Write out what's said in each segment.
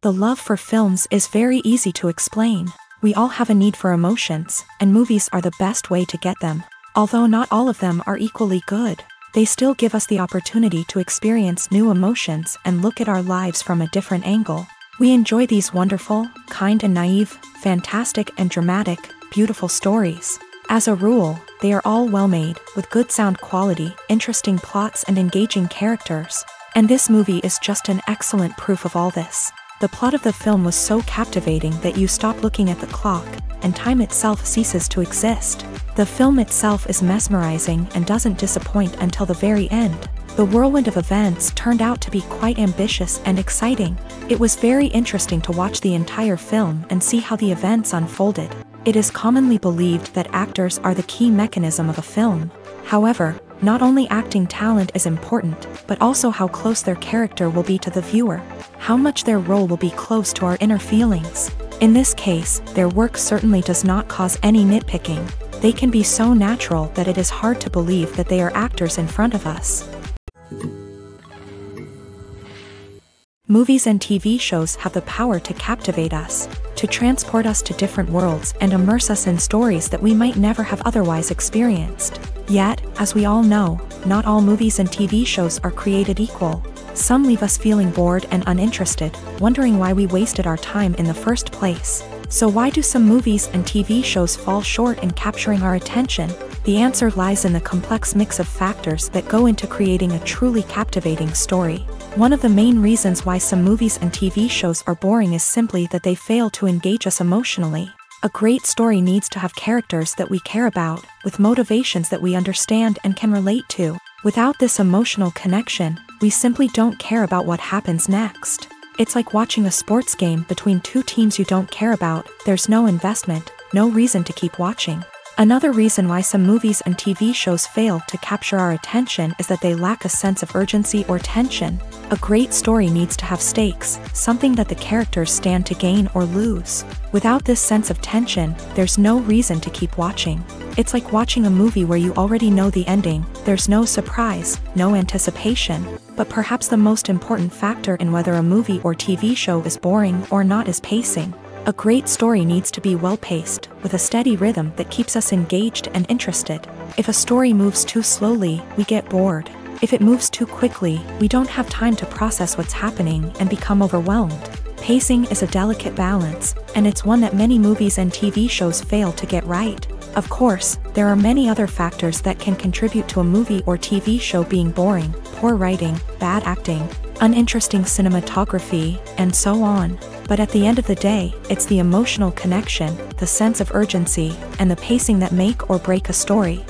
The love for films is very easy to explain. We all have a need for emotions, and movies are the best way to get them. Although not all of them are equally good, they still give us the opportunity to experience new emotions and look at our lives from a different angle. We enjoy these wonderful, kind and naive, fantastic and dramatic, beautiful stories. As a rule, they are all well made, with good sound quality, interesting plots and engaging characters. And this movie is just an excellent proof of all this. The plot of the film was so captivating that you stop looking at the clock, and time itself ceases to exist. The film itself is mesmerizing and doesn't disappoint until the very end. The whirlwind of events turned out to be quite ambitious and exciting. It was very interesting to watch the entire film and see how the events unfolded. It is commonly believed that actors are the key mechanism of a film. However, not only acting talent is important, but also how close their character will be to the viewer. How much their role will be close to our inner feelings. In this case, their work certainly does not cause any nitpicking. They can be so natural that it is hard to believe that they are actors in front of us. Movies and TV shows have the power to captivate us, to transport us to different worlds and immerse us in stories that we might never have otherwise experienced. Yet, as we all know, not all movies and TV shows are created equal. Some leave us feeling bored and uninterested, wondering why we wasted our time in the first place. So why do some movies and TV shows fall short in capturing our attention? The answer lies in the complex mix of factors that go into creating a truly captivating story. One of the main reasons why some movies and TV shows are boring is simply that they fail to engage us emotionally. A great story needs to have characters that we care about, with motivations that we understand and can relate to. Without this emotional connection, we simply don't care about what happens next. It's like watching a sports game between two teams you don't care about. There's no investment, no reason to keep watching. Another reason why some movies and TV shows fail to capture our attention is that they lack a sense of urgency or tension. A great story needs to have stakes, something that the characters stand to gain or lose. Without this sense of tension, there's no reason to keep watching. It's like watching a movie where you already know the ending. There's no surprise, no anticipation. But perhaps the most important factor in whether a movie or TV show is boring or not is pacing. A great story needs to be well-paced, with a steady rhythm that keeps us engaged and interested. If a story moves too slowly, we get bored. If it moves too quickly, we don't have time to process what's happening and become overwhelmed. Pacing is a delicate balance, and it's one that many movies and TV shows fail to get right. Of course, there are many other factors that can contribute to a movie or TV show being boring: poor writing, bad acting, uninteresting cinematography, and so on. But at the end of the day, it's the emotional connection, the sense of urgency, and the pacing that make or break a story.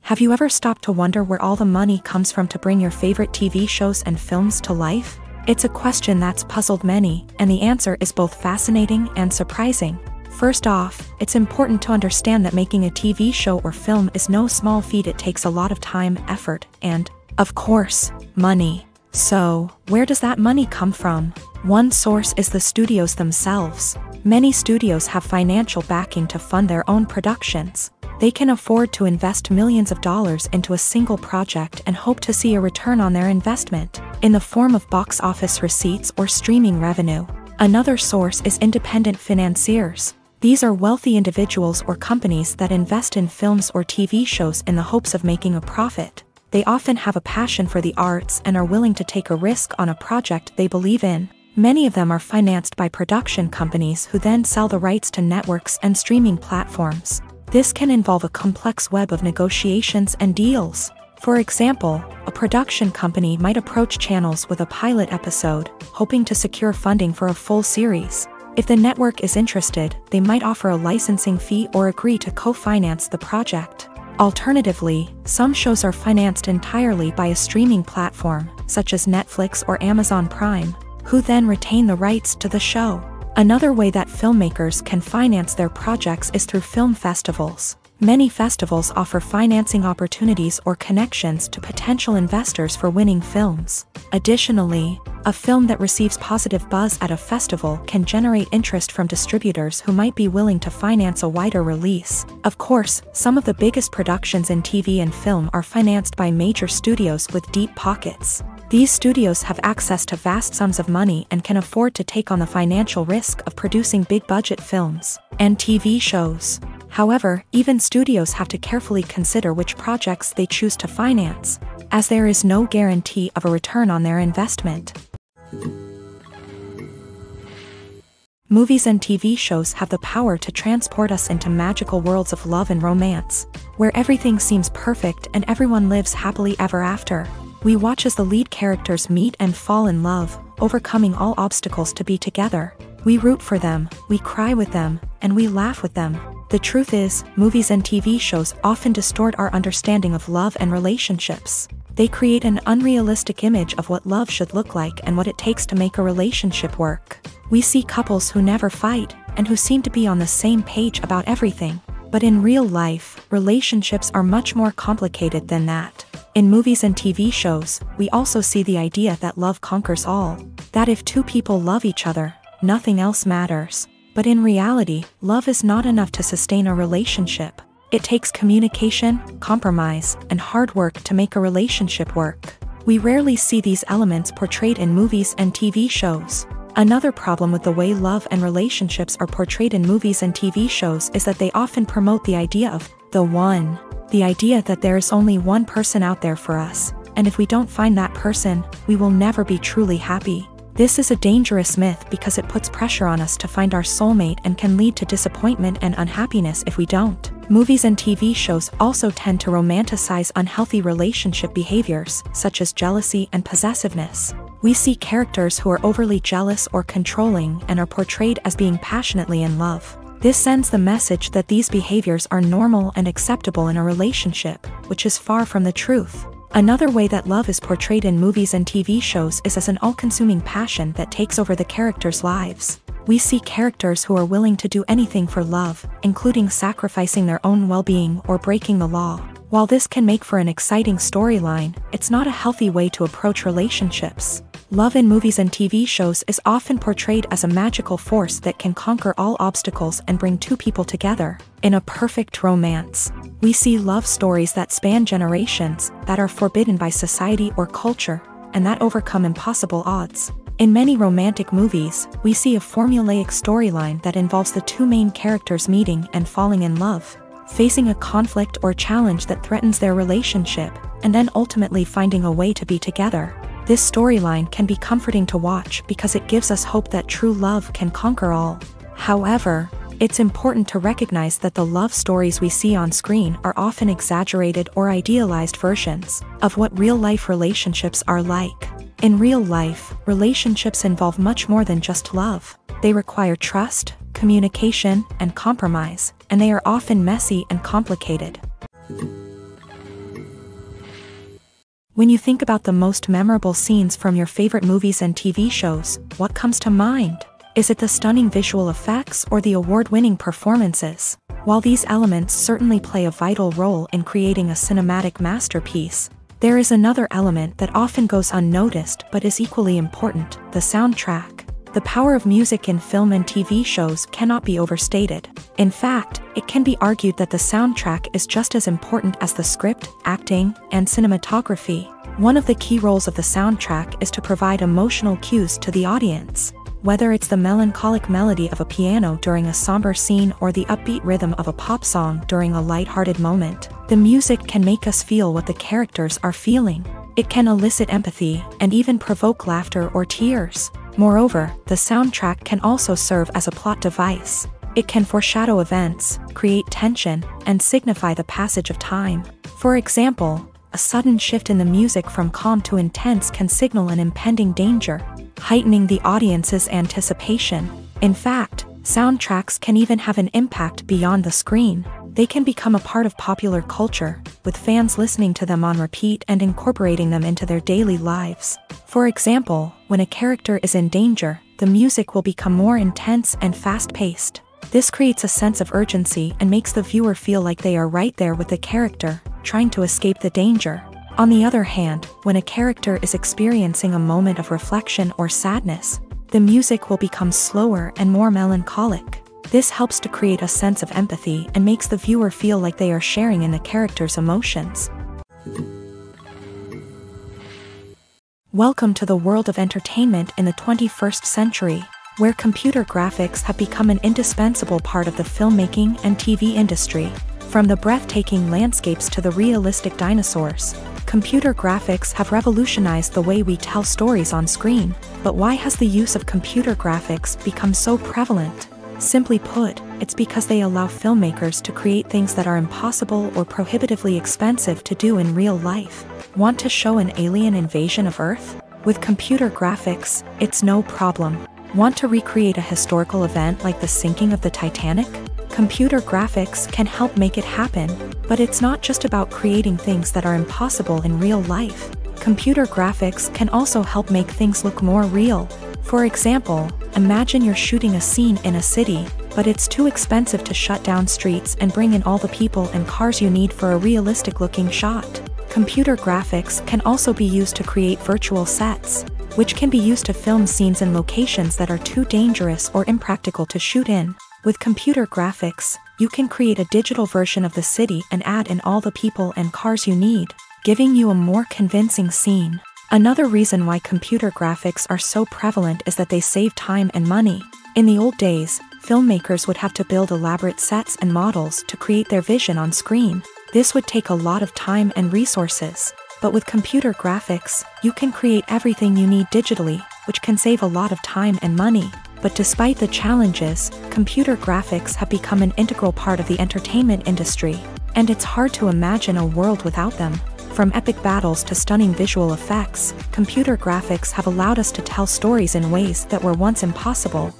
Have you ever stopped to wonder where all the money comes from to bring your favorite TV shows and films to life? It's a question that's puzzled many, and the answer is both fascinating and surprising. First off, it's important to understand that making a TV show or film is no small feat. It takes a lot of time, effort, and, of course, money. So, where does that money come from? One source is the studios themselves. Many studios have financial backing to fund their own productions. They can afford to invest millions of dollars into a single project and hope to see a return on their investment, in the form of box office receipts or streaming revenue. Another source is independent financiers. These are wealthy individuals or companies that invest in films or TV shows in the hopes of making a profit. They often have a passion for the arts and are willing to take a risk on a project they believe in. Many of them are financed by production companies who then sell the rights to networks and streaming platforms. This can involve a complex web of negotiations and deals. For example, a production company might approach channels with a pilot episode, hoping to secure funding for a full series. If the network is interested, they might offer a licensing fee or agree to co-finance the project. Alternatively, some shows are financed entirely by a streaming platform, such as Netflix or Amazon Prime, who then retain the rights to the show. Another way that filmmakers can finance their projects is through film festivals. Many festivals offer financing opportunities or connections to potential investors for winning films. Additionally, a film that receives positive buzz at a festival can generate interest from distributors who might be willing to finance a wider release. Of course, some of the biggest productions in TV and film are financed by major studios with deep pockets. These studios have access to vast sums of money and can afford to take on the financial risk of producing big-budget films and TV shows. However, even studios have to carefully consider which projects they choose to finance, as there is no guarantee of a return on their investment. Movies and TV shows have the power to transport us into magical worlds of love and romance, where everything seems perfect and everyone lives happily ever after. We watch as the lead characters meet and fall in love, overcoming all obstacles to be together. We root for them, we cry with them, and we laugh with them. The truth is, movies and TV shows often distort our understanding of love and relationships. They create an unrealistic image of what love should look like and what it takes to make a relationship work. We see couples who never fight, and who seem to be on the same page about everything. But in real life, relationships are much more complicated than that. In movies and TV shows, we also see the idea that love conquers all. That if two people love each other, nothing else matters. But in reality, love is not enough to sustain a relationship. It takes communication, compromise, and hard work to make a relationship work. We rarely see these elements portrayed in movies and TV shows. Another problem with the way love and relationships are portrayed in movies and TV shows is that they often promote the idea of the one. The idea that there is only one person out there for us, and if we don't find that person, we will never be truly happy. This is a dangerous myth because it puts pressure on us to find our soulmate and can lead to disappointment and unhappiness if we don't. Movies and TV shows also tend to romanticize unhealthy relationship behaviors, such as jealousy and possessiveness. We see characters who are overly jealous or controlling and are portrayed as being passionately in love. This sends the message that these behaviors are normal and acceptable in a relationship, which is far from the truth. Another way that love is portrayed in movies and TV shows is as an all-consuming passion that takes over the characters' lives. We see characters who are willing to do anything for love, including sacrificing their own well-being or breaking the law. While this can make for an exciting storyline, it's not a healthy way to approach relationships. Love in movies and TV shows is often portrayed as a magical force that can conquer all obstacles and bring two people together. In a perfect romance, we see love stories that span generations, that are forbidden by society or culture, and that overcome impossible odds. In many romantic movies, we see a formulaic storyline that involves the two main characters meeting and falling in love, facing a conflict or challenge that threatens their relationship, and then ultimately finding a way to be together. This storyline can be comforting to watch because it gives us hope that true love can conquer all. However, it's important to recognize that the love stories we see on screen are often exaggerated or idealized versions of what real-life relationships are like. In real life, relationships involve much more than just love. They require trust, communication, and compromise, and they are often messy and complicated. When you think about the most memorable scenes from your favorite movies and TV shows, what comes to mind? Is it the stunning visual effects or the award-winning performances? While these elements certainly play a vital role in creating a cinematic masterpiece, there is another element that often goes unnoticed but is equally important: the soundtrack. The power of music in film and TV shows cannot be overstated. In fact, it can be argued that the soundtrack is just as important as the script, acting, and cinematography. One of the key roles of the soundtrack is to provide emotional cues to the audience. Whether it's the melancholic melody of a piano during a somber scene or the upbeat rhythm of a pop song during a lighthearted moment, the music can make us feel what the characters are feeling. It can elicit empathy and even provoke laughter or tears. Moreover, the soundtrack can also serve as a plot device. It can foreshadow events, create tension, and signify the passage of time. For example, a sudden shift in the music from calm to intense can signal an impending danger, heightening the audience's anticipation. In fact, soundtracks can even have an impact beyond the screen. They can become a part of popular culture, with fans listening to them on repeat and incorporating them into their daily lives. For example, when a character is in danger, the music will become more intense and fast-paced. This creates a sense of urgency and makes the viewer feel like they are right there with the character, trying to escape the danger. On the other hand, when a character is experiencing a moment of reflection or sadness, the music will become slower and more melancholic. This helps to create a sense of empathy and makes the viewer feel like they are sharing in the character's emotions. Welcome to the world of entertainment in the 21st century, where computer graphics have become an indispensable part of the filmmaking and TV industry. From the breathtaking landscapes to the realistic dinosaurs, computer graphics have revolutionized the way we tell stories on screen. But why has the use of computer graphics become so prevalent? Simply put, it's because they allow filmmakers to create things that are impossible or prohibitively expensive to do in real life. Want to show an alien invasion of Earth? With computer graphics, it's no problem. Want to recreate a historical event like the sinking of the Titanic? Computer graphics can help make it happen, but it's not just about creating things that are impossible in real life. Computer graphics can also help make things look more real. For example, imagine you're shooting a scene in a city, but it's too expensive to shut down streets and bring in all the people and cars you need for a realistic-looking shot. Computer graphics can also be used to create virtual sets, which can be used to film scenes in locations that are too dangerous or impractical to shoot in. With computer graphics, you can create a digital version of the city and add in all the people and cars you need, giving you a more convincing scene. Another reason why computer graphics are so prevalent is that they save time and money. In the old days, filmmakers would have to build elaborate sets and models to create their vision on screen. This would take a lot of time and resources. But with computer graphics, you can create everything you need digitally, which can save a lot of time and money. But despite the challenges, computer graphics have become an integral part of the entertainment industry, and it's hard to imagine a world without them. From epic battles to stunning visual effects, computer graphics have allowed us to tell stories in ways that were once impossible.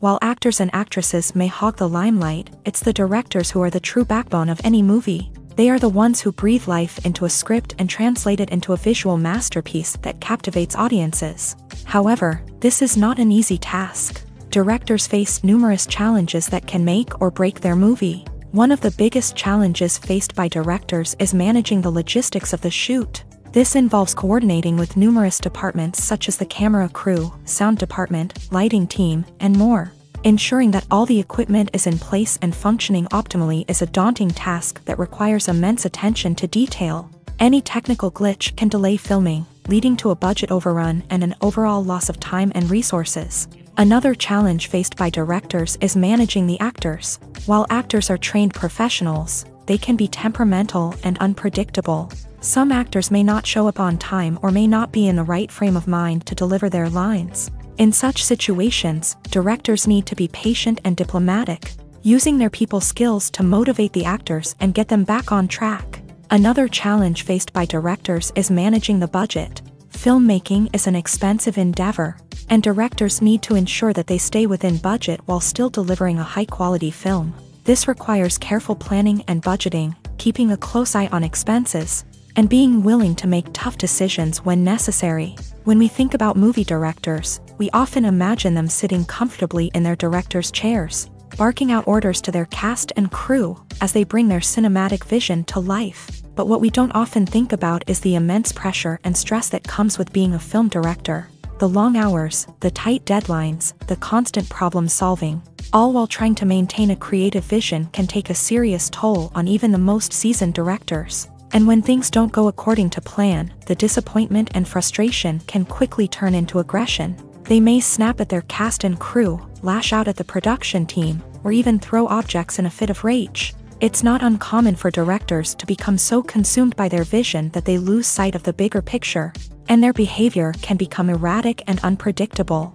While actors and actresses may hog the limelight, it's the directors who are the true backbone of any movie. They are the ones who breathe life into a script and translate it into a visual masterpiece that captivates audiences. However, this is not an easy task. Directors face numerous challenges that can make or break their movie. One of the biggest challenges faced by directors is managing the logistics of the shoot. This involves coordinating with numerous departments such as the camera crew, sound department, lighting team, and more. Ensuring that all the equipment is in place and functioning optimally is a daunting task that requires immense attention to detail. Any technical glitch can delay filming, leading to a budget overrun and an overall loss of time and resources. Another challenge faced by directors is managing the actors. While actors are trained professionals, they can be temperamental and unpredictable. Some actors may not show up on time or may not be in the right frame of mind to deliver their lines. In such situations, directors need to be patient and diplomatic, using their people skills to motivate the actors and get them back on track. Another challenge faced by directors is managing the budget. Filmmaking is an expensive endeavor, and directors need to ensure that they stay within budget while still delivering a high-quality film. This requires careful planning and budgeting, keeping a close eye on expenses, and being willing to make tough decisions when necessary. When we think about movie directors, we often imagine them sitting comfortably in their director's chairs, barking out orders to their cast and crew as they bring their cinematic vision to life. But what we don't often think about is the immense pressure and stress that comes with being a film director. The long hours, the tight deadlines, the constant problem solving, all while trying to maintain a creative vision can take a serious toll on even the most seasoned directors. And when things don't go according to plan, the disappointment and frustration can quickly turn into aggression. They may snap at their cast and crew, lash out at the production team, or even throw objects in a fit of rage. It's not uncommon for directors to become so consumed by their vision that they lose sight of the bigger picture, and their behavior can become erratic and unpredictable.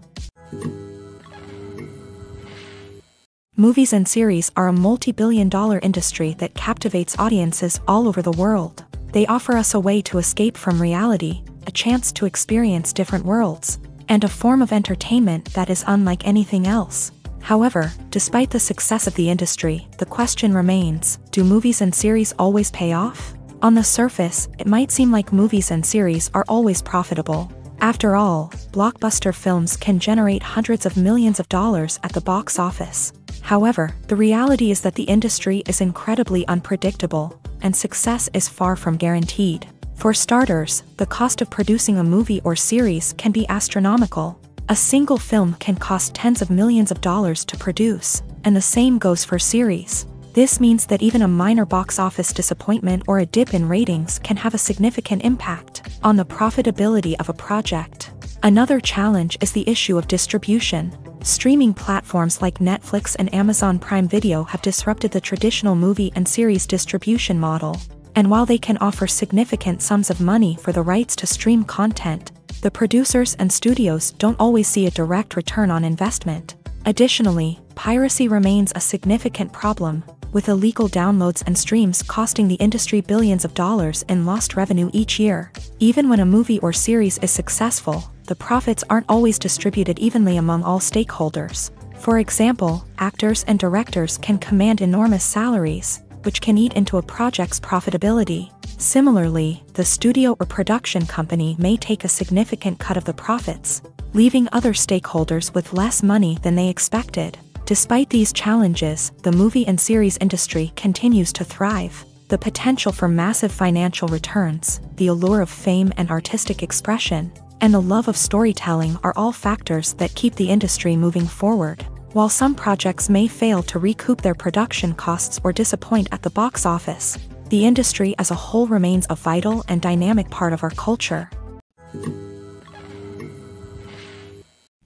Movies and series are a multi-billion-dollar industry that captivates audiences all over the world. They offer us a way to escape from reality, a chance to experience different worlds, and a form of entertainment that is unlike anything else. However, despite the success of the industry, the question remains, do movies and series always pay off? On the surface, it might seem like movies and series are always profitable. After all, blockbuster films can generate hundreds of millions of dollars at the box office. However, the reality is that the industry is incredibly unpredictable, and success is far from guaranteed. For starters, the cost of producing a movie or series can be astronomical. A single film can cost tens of millions of dollars to produce, and the same goes for series. This means that even a minor box office disappointment or a dip in ratings can have a significant impact on the profitability of a project. Another challenge is the issue of distribution. Streaming platforms like Netflix and Amazon Prime Video have disrupted the traditional movie and series distribution model. And while they can offer significant sums of money for the rights to stream content, the producers and studios don't always see a direct return on investment. Additionally, piracy remains a significant problem, with illegal downloads and streams costing the industry billions of dollars in lost revenue each year. Even when a movie or series is successful, the profits aren't always distributed evenly among all stakeholders. For example, actors and directors can command enormous salaries, which can eat into a project's profitability. Similarly, the studio or production company may take a significant cut of the profits, leaving other stakeholders with less money than they expected. Despite these challenges, the movie and series industry continues to thrive. The potential for massive financial returns, the allure of fame and artistic expression, and the love of storytelling are all factors that keep the industry moving forward. While some projects may fail to recoup their production costs or disappoint at the box office, the industry as a whole remains a vital and dynamic part of our culture.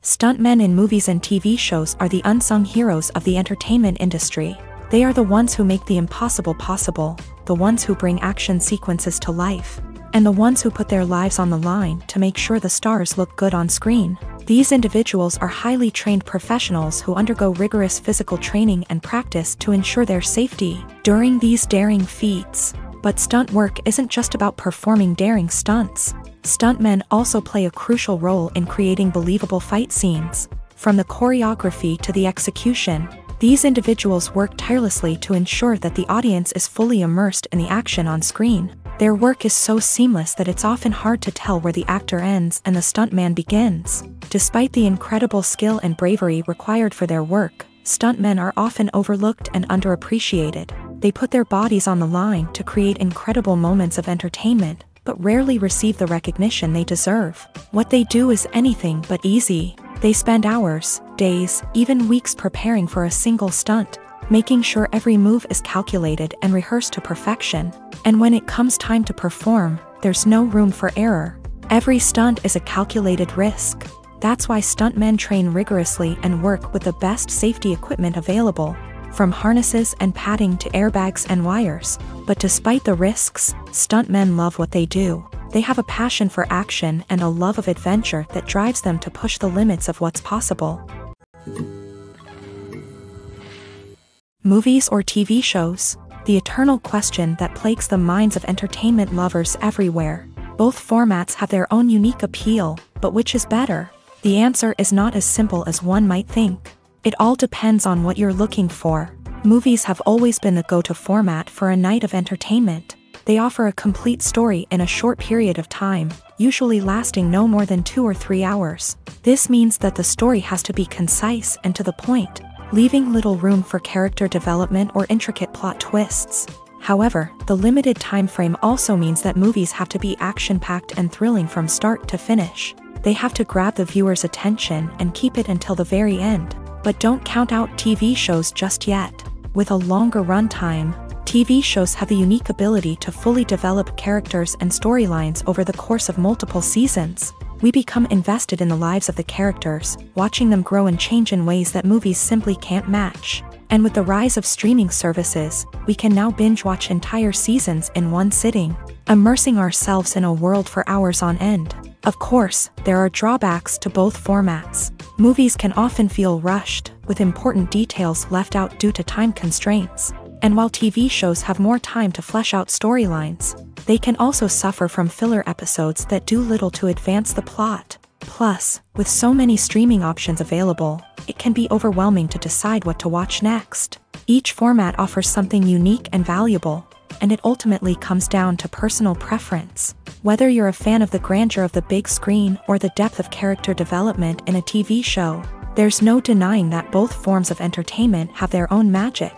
Stuntmen in movies and TV shows are the unsung heroes of the entertainment industry. They are the ones who make the impossible possible, the ones who bring action sequences to life, and the ones who put their lives on the line to make sure the stars look good on screen. These individuals are highly trained professionals who undergo rigorous physical training and practice to ensure their safety during these daring feats. But stunt work isn't just about performing daring stunts. Stuntmen also play a crucial role in creating believable fight scenes. From the choreography to the execution, these individuals work tirelessly to ensure that the audience is fully immersed in the action on screen. Their work is so seamless that it's often hard to tell where the actor ends and the stuntman begins. Despite the incredible skill and bravery required for their work, stuntmen are often overlooked and underappreciated. They put their bodies on the line to create incredible moments of entertainment, but rarely receive the recognition they deserve. What they do is anything but easy. They spend hours, days, even weeks preparing for a single stunt, making sure every move is calculated and rehearsed to perfection. And when it comes time to perform, there's no room for error. Every stunt is a calculated risk. That's why stuntmen train rigorously and work with the best safety equipment available, from harnesses and padding to airbags and wires. But despite the risks, stuntmen love what they do. They have a passion for action and a love of adventure that drives them to push the limits of what's possible. Movies or TV shows? The eternal question that plagues the minds of entertainment lovers everywhere. Both formats have their own unique appeal, but which is better? The answer is not as simple as one might think. It all depends on what you're looking for. Movies have always been the go-to format for a night of entertainment. They offer a complete story in a short period of time, usually lasting no more than 2 or 3 hours. This means that the story has to be concise and to the point, leaving little room for character development or intricate plot twists. However, the limited time frame also means that movies have to be action-packed and thrilling from start to finish. They have to grab the viewer's attention and keep it until the very end. But don't count out TV shows just yet. With a longer runtime, TV shows have the unique ability to fully develop characters and storylines over the course of multiple seasons. We become invested in the lives of the characters, watching them grow and change in ways that movies simply can't match. And with the rise of streaming services, we can now binge-watch entire seasons in one sitting, immersing ourselves in a world for hours on end. Of course, there are drawbacks to both formats. Movies can often feel rushed, with important details left out due to time constraints. And while TV shows have more time to flesh out storylines, they can also suffer from filler episodes that do little to advance the plot. Plus, with so many streaming options available, it can be overwhelming to decide what to watch next. Each format offers something unique and valuable, and it ultimately comes down to personal preference. Whether you're a fan of the grandeur of the big screen or the depth of character development in a TV show, there's no denying that both forms of entertainment have their own magic.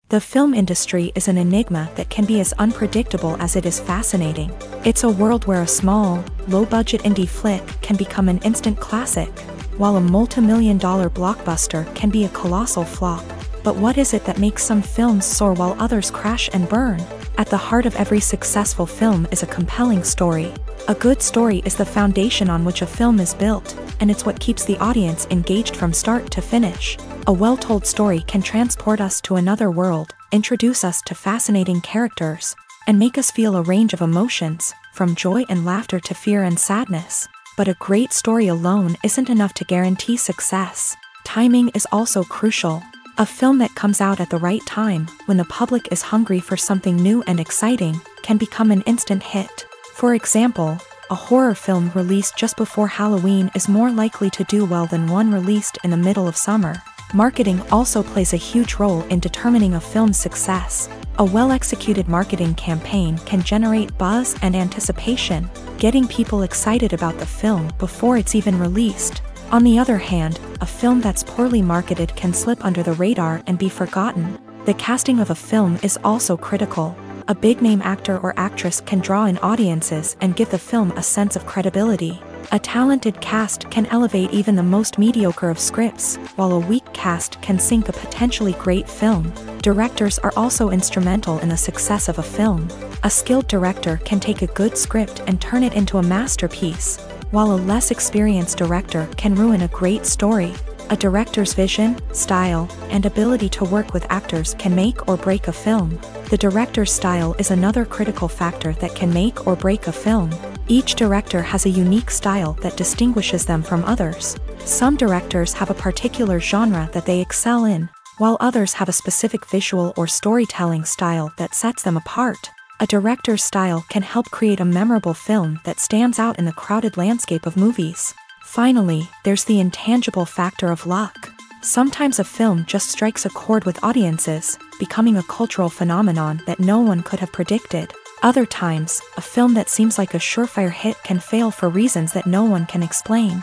The film industry is an enigma that can be as unpredictable as it is fascinating. It's a world where a small, low-budget indie flick can become an instant classic, while a multi-million-dollar blockbuster can be a colossal flop. But what is it that makes some films soar while others crash and burn? At the heart of every successful film is a compelling story. A good story is the foundation on which a film is built, and it's what keeps the audience engaged from start to finish. A well-told story can transport us to another world, introduce us to fascinating characters, and make us feel a range of emotions, from joy and laughter to fear and sadness. But a great story alone isn't enough to guarantee success. Timing is also crucial. A film that comes out at the right time, when the public is hungry for something new and exciting, can become an instant hit. For example, a horror film released just before Halloween is more likely to do well than one released in the middle of summer. Marketing also plays a huge role in determining a film's success. A well-executed marketing campaign can generate buzz and anticipation, getting people excited about the film before it's even released. On the other hand, a film that's poorly marketed can slip under the radar and be forgotten. The casting of a film is also critical. A big-name actor or actress can draw in audiences and give the film a sense of credibility. A talented cast can elevate even the most mediocre of scripts, while a weak cast can sink a potentially great film. Directors are also instrumental in the success of a film. A skilled director can take a good script and turn it into a masterpiece, while a less experienced director can ruin a great story. A director's vision, style, and ability to work with actors can make or break a film. The director's style is another critical factor that can make or break a film. Each director has a unique style that distinguishes them from others. Some directors have a particular genre that they excel in, while others have a specific visual or storytelling style that sets them apart. A director's style can help create a memorable film that stands out in the crowded landscape of movies. Finally, there's the intangible factor of luck. Sometimes a film just strikes a chord with audiences, becoming a cultural phenomenon that no one could have predicted. Other times, a film that seems like a surefire hit can fail for reasons that no one can explain.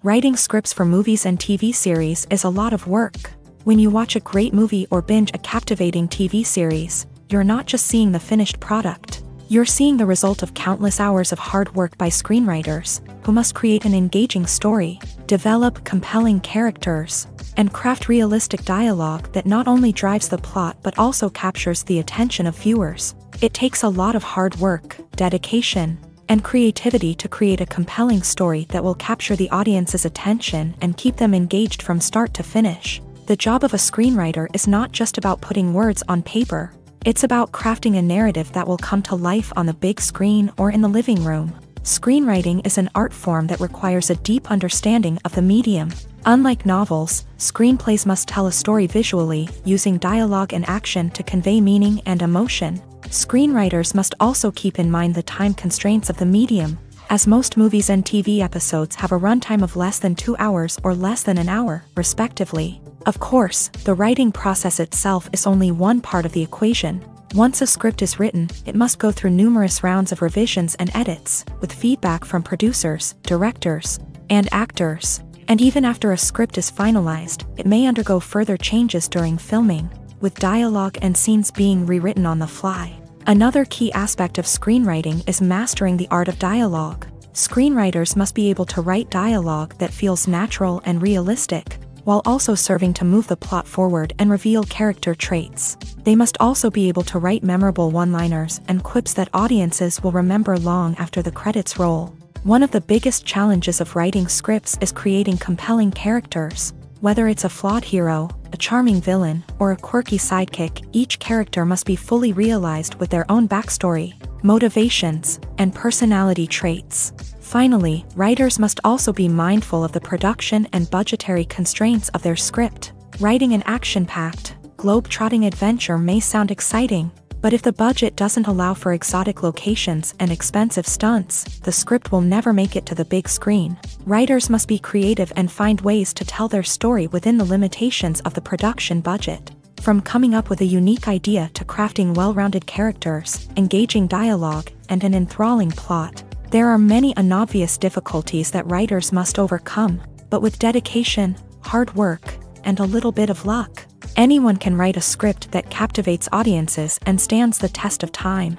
Writing scripts for movies and TV series is a lot of work. When you watch a great movie or binge a captivating TV series, you're not just seeing the finished product. You're seeing the result of countless hours of hard work by screenwriters, who must create an engaging story, develop compelling characters, and craft realistic dialogue that not only drives the plot but also captures the attention of viewers. It takes a lot of hard work, dedication, and creativity to create a compelling story that will capture the audience's attention and keep them engaged from start to finish. The job of a screenwriter is not just about putting words on paper. It's about crafting a narrative that will come to life on the big screen or in the living room. Screenwriting is an art form that requires a deep understanding of the medium. Unlike novels, screenplays must tell a story visually, using dialogue and action to convey meaning and emotion. Screenwriters must also keep in mind the time constraints of the medium, as most movies and TV episodes have a runtime of less than 2 hours or less than an hour, respectively. Of course, the writing process itself is only one part of the equation. Once a script is written, it must go through numerous rounds of revisions and edits, with feedback from producers, directors, and actors. And even after a script is finalized, it may undergo further changes during filming, with dialogue and scenes being rewritten on the fly. Another key aspect of screenwriting is mastering the art of dialogue. Screenwriters must be able to write dialogue that feels natural and realistic, while also serving to move the plot forward and reveal character traits. They must also be able to write memorable one-liners and quips that audiences will remember long after the credits roll. One of the biggest challenges of writing scripts is creating compelling characters. Whether it's a flawed hero, a charming villain, or a quirky sidekick, each character must be fully realized with their own backstory, motivations, and personality traits. Finally, writers must also be mindful of the production and budgetary constraints of their script. Writing an action-packed, globe-trotting adventure may sound exciting, but if the budget doesn't allow for exotic locations and expensive stunts, the script will never make it to the big screen. Writers must be creative and find ways to tell their story within the limitations of the production budget. From coming up with a unique idea to crafting well-rounded characters, engaging dialogue, and an enthralling plot, there are many unobvious difficulties that writers must overcome, but with dedication, hard work, and a little bit of luck, anyone can write a script that captivates audiences and stands the test of time.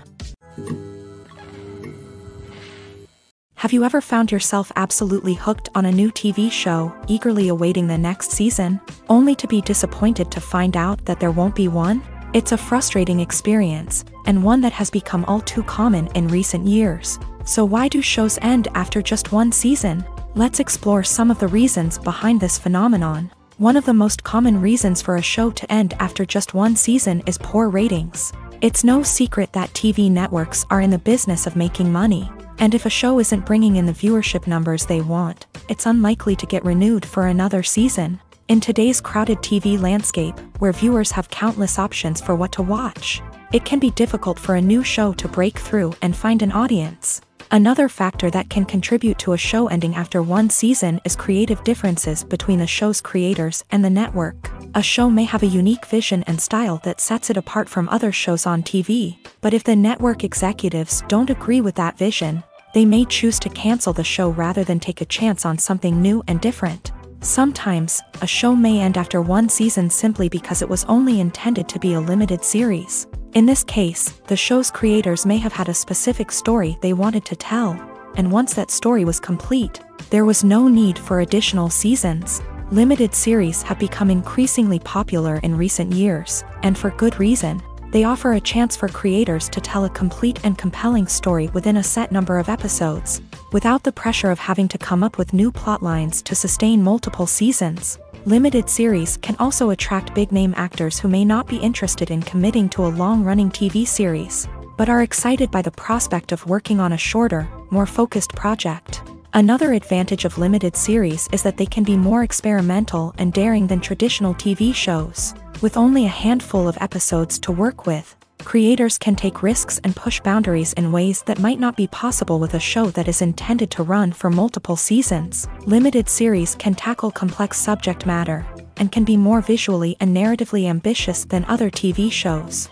Have you ever found yourself absolutely hooked on a new TV show, eagerly awaiting the next season, only to be disappointed to find out that there won't be one? It's a frustrating experience, and one that has become all too common in recent years. So why do shows end after just one season? Let's explore some of the reasons behind this phenomenon. One of the most common reasons for a show to end after just one season is poor ratings. It's no secret that TV networks are in the business of making money. And if a show isn't bringing in the viewership numbers they want, it's unlikely to get renewed for another season. In today's crowded TV landscape, where viewers have countless options for what to watch, it can be difficult for a new show to break through and find an audience. Another factor that can contribute to a show ending after one season is creative differences between the show's creators and the network. A show may have a unique vision and style that sets it apart from other shows on TV, but if the network executives don't agree with that vision, they may choose to cancel the show rather than take a chance on something new and different. Sometimes, a show may end after one season simply because it was only intended to be a limited series. In this case, the show's creators may have had a specific story they wanted to tell, and once that story was complete, there was no need for additional seasons. Limited series have become increasingly popular in recent years, and for good reason. They offer a chance for creators to tell a complete and compelling story within a set number of episodes, without the pressure of having to come up with new plotlines to sustain multiple seasons. Limited series can also attract big-name actors who may not be interested in committing to a long-running TV series, but are excited by the prospect of working on a shorter, more focused project. Another advantage of limited series is that they can be more experimental and daring than traditional TV shows. With only a handful of episodes to work with, creators can take risks and push boundaries in ways that might not be possible with a show that is intended to run for multiple seasons. Limited series can tackle complex subject matter, and can be more visually and narratively ambitious than other TV shows.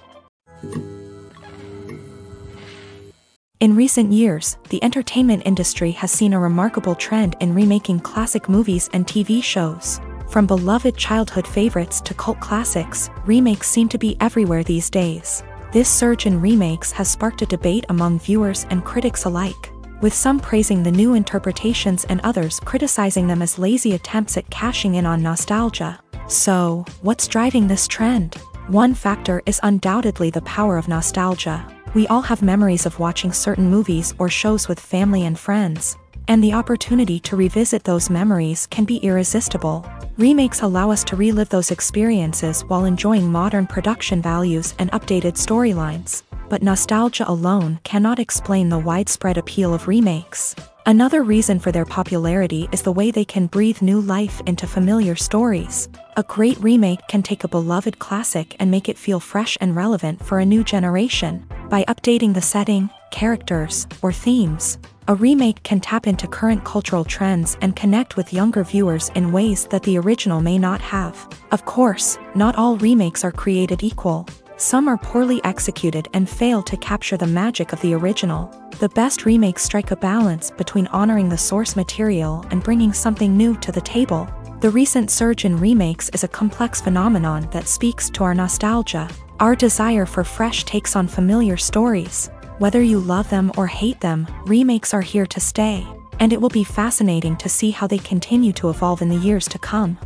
In recent years, the entertainment industry has seen a remarkable trend in remaking classic movies and TV shows. From beloved childhood favorites to cult classics, remakes seem to be everywhere these days. This surge in remakes has sparked a debate among viewers and critics alike, with some praising the new interpretations and others criticizing them as lazy attempts at cashing in on nostalgia. So, what's driving this trend? One factor is undoubtedly the power of nostalgia. We all have memories of watching certain movies or shows with family and friends, and the opportunity to revisit those memories can be irresistible. Remakes allow us to relive those experiences while enjoying modern production values and updated storylines, but nostalgia alone cannot explain the widespread appeal of remakes. Another reason for their popularity is the way they can breathe new life into familiar stories. A great remake can take a beloved classic and make it feel fresh and relevant for a new generation. By updating the setting, characters, or themes, a remake can tap into current cultural trends and connect with younger viewers in ways that the original may not have. Of course, not all remakes are created equal. Some are poorly executed and fail to capture the magic of the original. The best remakes strike a balance between honoring the source material and bringing something new to the table. The recent surge in remakes is a complex phenomenon that speaks to our nostalgia, our desire for fresh takes on familiar stories. Whether you love them or hate them, remakes are here to stay, and it will be fascinating to see how they continue to evolve in the years to come.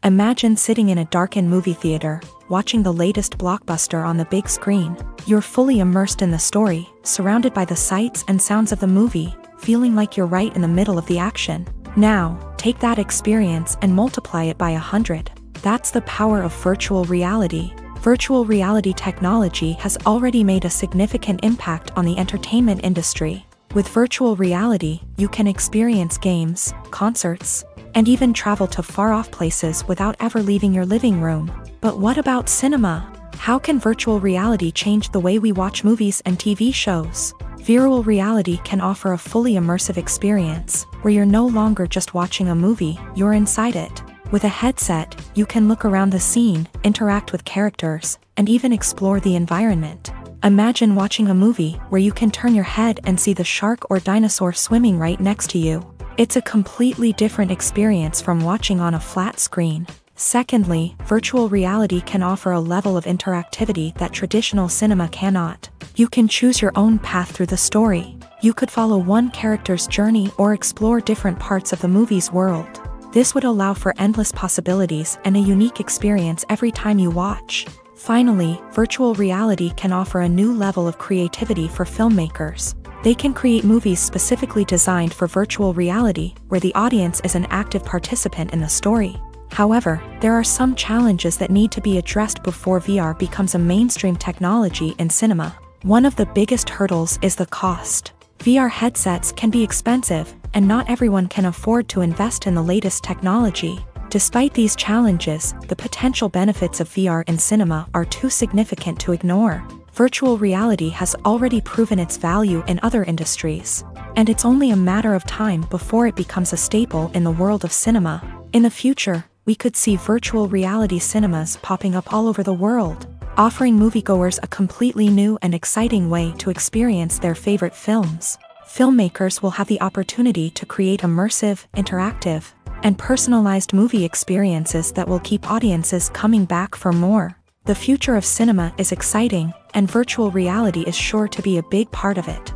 Imagine sitting in a darkened movie theater, watching the latest blockbuster on the big screen. You're fully immersed in the story, surrounded by the sights and sounds of the movie, feeling like you're right in the middle of the action. Now, take that experience and multiply it by 100. That's the power of virtual reality. Virtual reality technology has already made a significant impact on the entertainment industry. With virtual reality, you can experience games, concerts, and even travel to far-off places without ever leaving your living room. But what about cinema? How can virtual reality change the way we watch movies and TV shows? Virtual reality can offer a fully immersive experience, where you're no longer just watching a movie, you're inside it. With a headset, you can look around the scene, interact with characters, and even explore the environment. Imagine watching a movie where you can turn your head and see the shark or dinosaur swimming right next to you. It's a completely different experience from watching on a flat screen. Secondly, virtual reality can offer a level of interactivity that traditional cinema cannot. You can choose your own path through the story. You could follow one character's journey or explore different parts of the movie's world. This would allow for endless possibilities and a unique experience every time you watch. Finally, virtual reality can offer a new level of creativity for filmmakers. They can create movies specifically designed for virtual reality, where the audience is an active participant in the story. However, there are some challenges that need to be addressed before VR becomes a mainstream technology in cinema. One of the biggest hurdles is the cost. VR headsets can be expensive, and not everyone can afford to invest in the latest technology. Despite these challenges, the potential benefits of VR in cinema are too significant to ignore. Virtual reality has already proven its value in other industries, and it's only a matter of time before it becomes a staple in the world of cinema. In the future, we could see virtual reality cinemas popping up all over the world, offering moviegoers a completely new and exciting way to experience their favorite films. Filmmakers will have the opportunity to create immersive, interactive, and personalized movie experiences that will keep audiences coming back for more. The future of cinema is exciting, and virtual reality is sure to be a big part of it.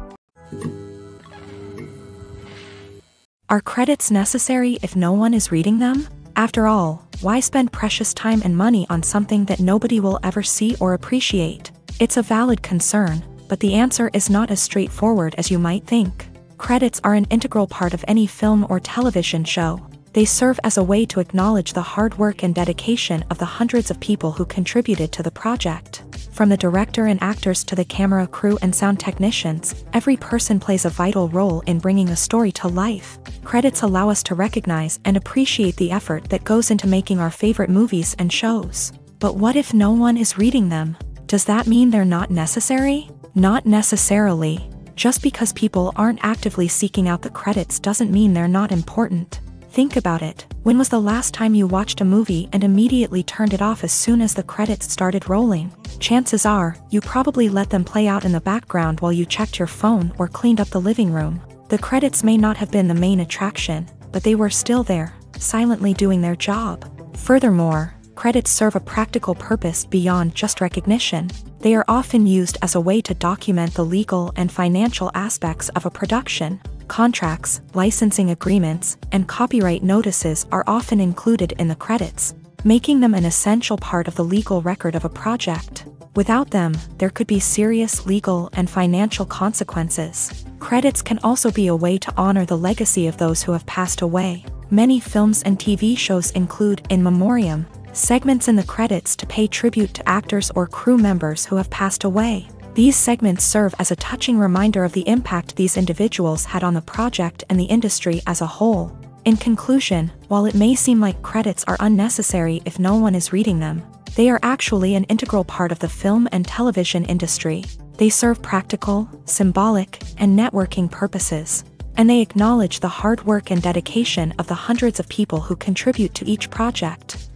Are credits necessary if no one is reading them? After all, why spend precious time and money on something that nobody will ever see or appreciate? It's a valid concern, but the answer is not as straightforward as you might think. Credits are an integral part of any film or television show. They serve as a way to acknowledge the hard work and dedication of the hundreds of people who contributed to the project. From the director and actors to the camera crew and sound technicians, every person plays a vital role in bringing a story to life. Credits allow us to recognize and appreciate the effort that goes into making our favorite movies and shows. But what if no one is reading them? Does that mean they're not necessary? Not necessarily. Just because people aren't actively seeking out the credits doesn't mean they're not important. Think about it. When was the last time you watched a movie and immediately turned it off as soon as the credits started rolling? Chances are, you probably let them play out in the background while you checked your phone or cleaned up the living room. The credits may not have been the main attraction, but they were still there, silently doing their job. Furthermore, credits serve a practical purpose beyond just recognition. They are often used as a way to document the legal and financial aspects of a production. Contracts, licensing agreements, and copyright notices are often included in the credits, making them an essential part of the legal record of a project. Without them, there could be serious legal and financial consequences. Credits can also be a way to honor the legacy of those who have passed away. Many films and TV shows include in memoriam segments in the credits to pay tribute to actors or crew members who have passed away. These segments serve as a touching reminder of the impact these individuals had on the project and the industry as a whole. In conclusion, while it may seem like credits are unnecessary if no one is reading them, they are actually an integral part of the film and television industry. They serve practical, symbolic, and networking purposes, and they acknowledge the hard work and dedication of the hundreds of people who contribute to each project.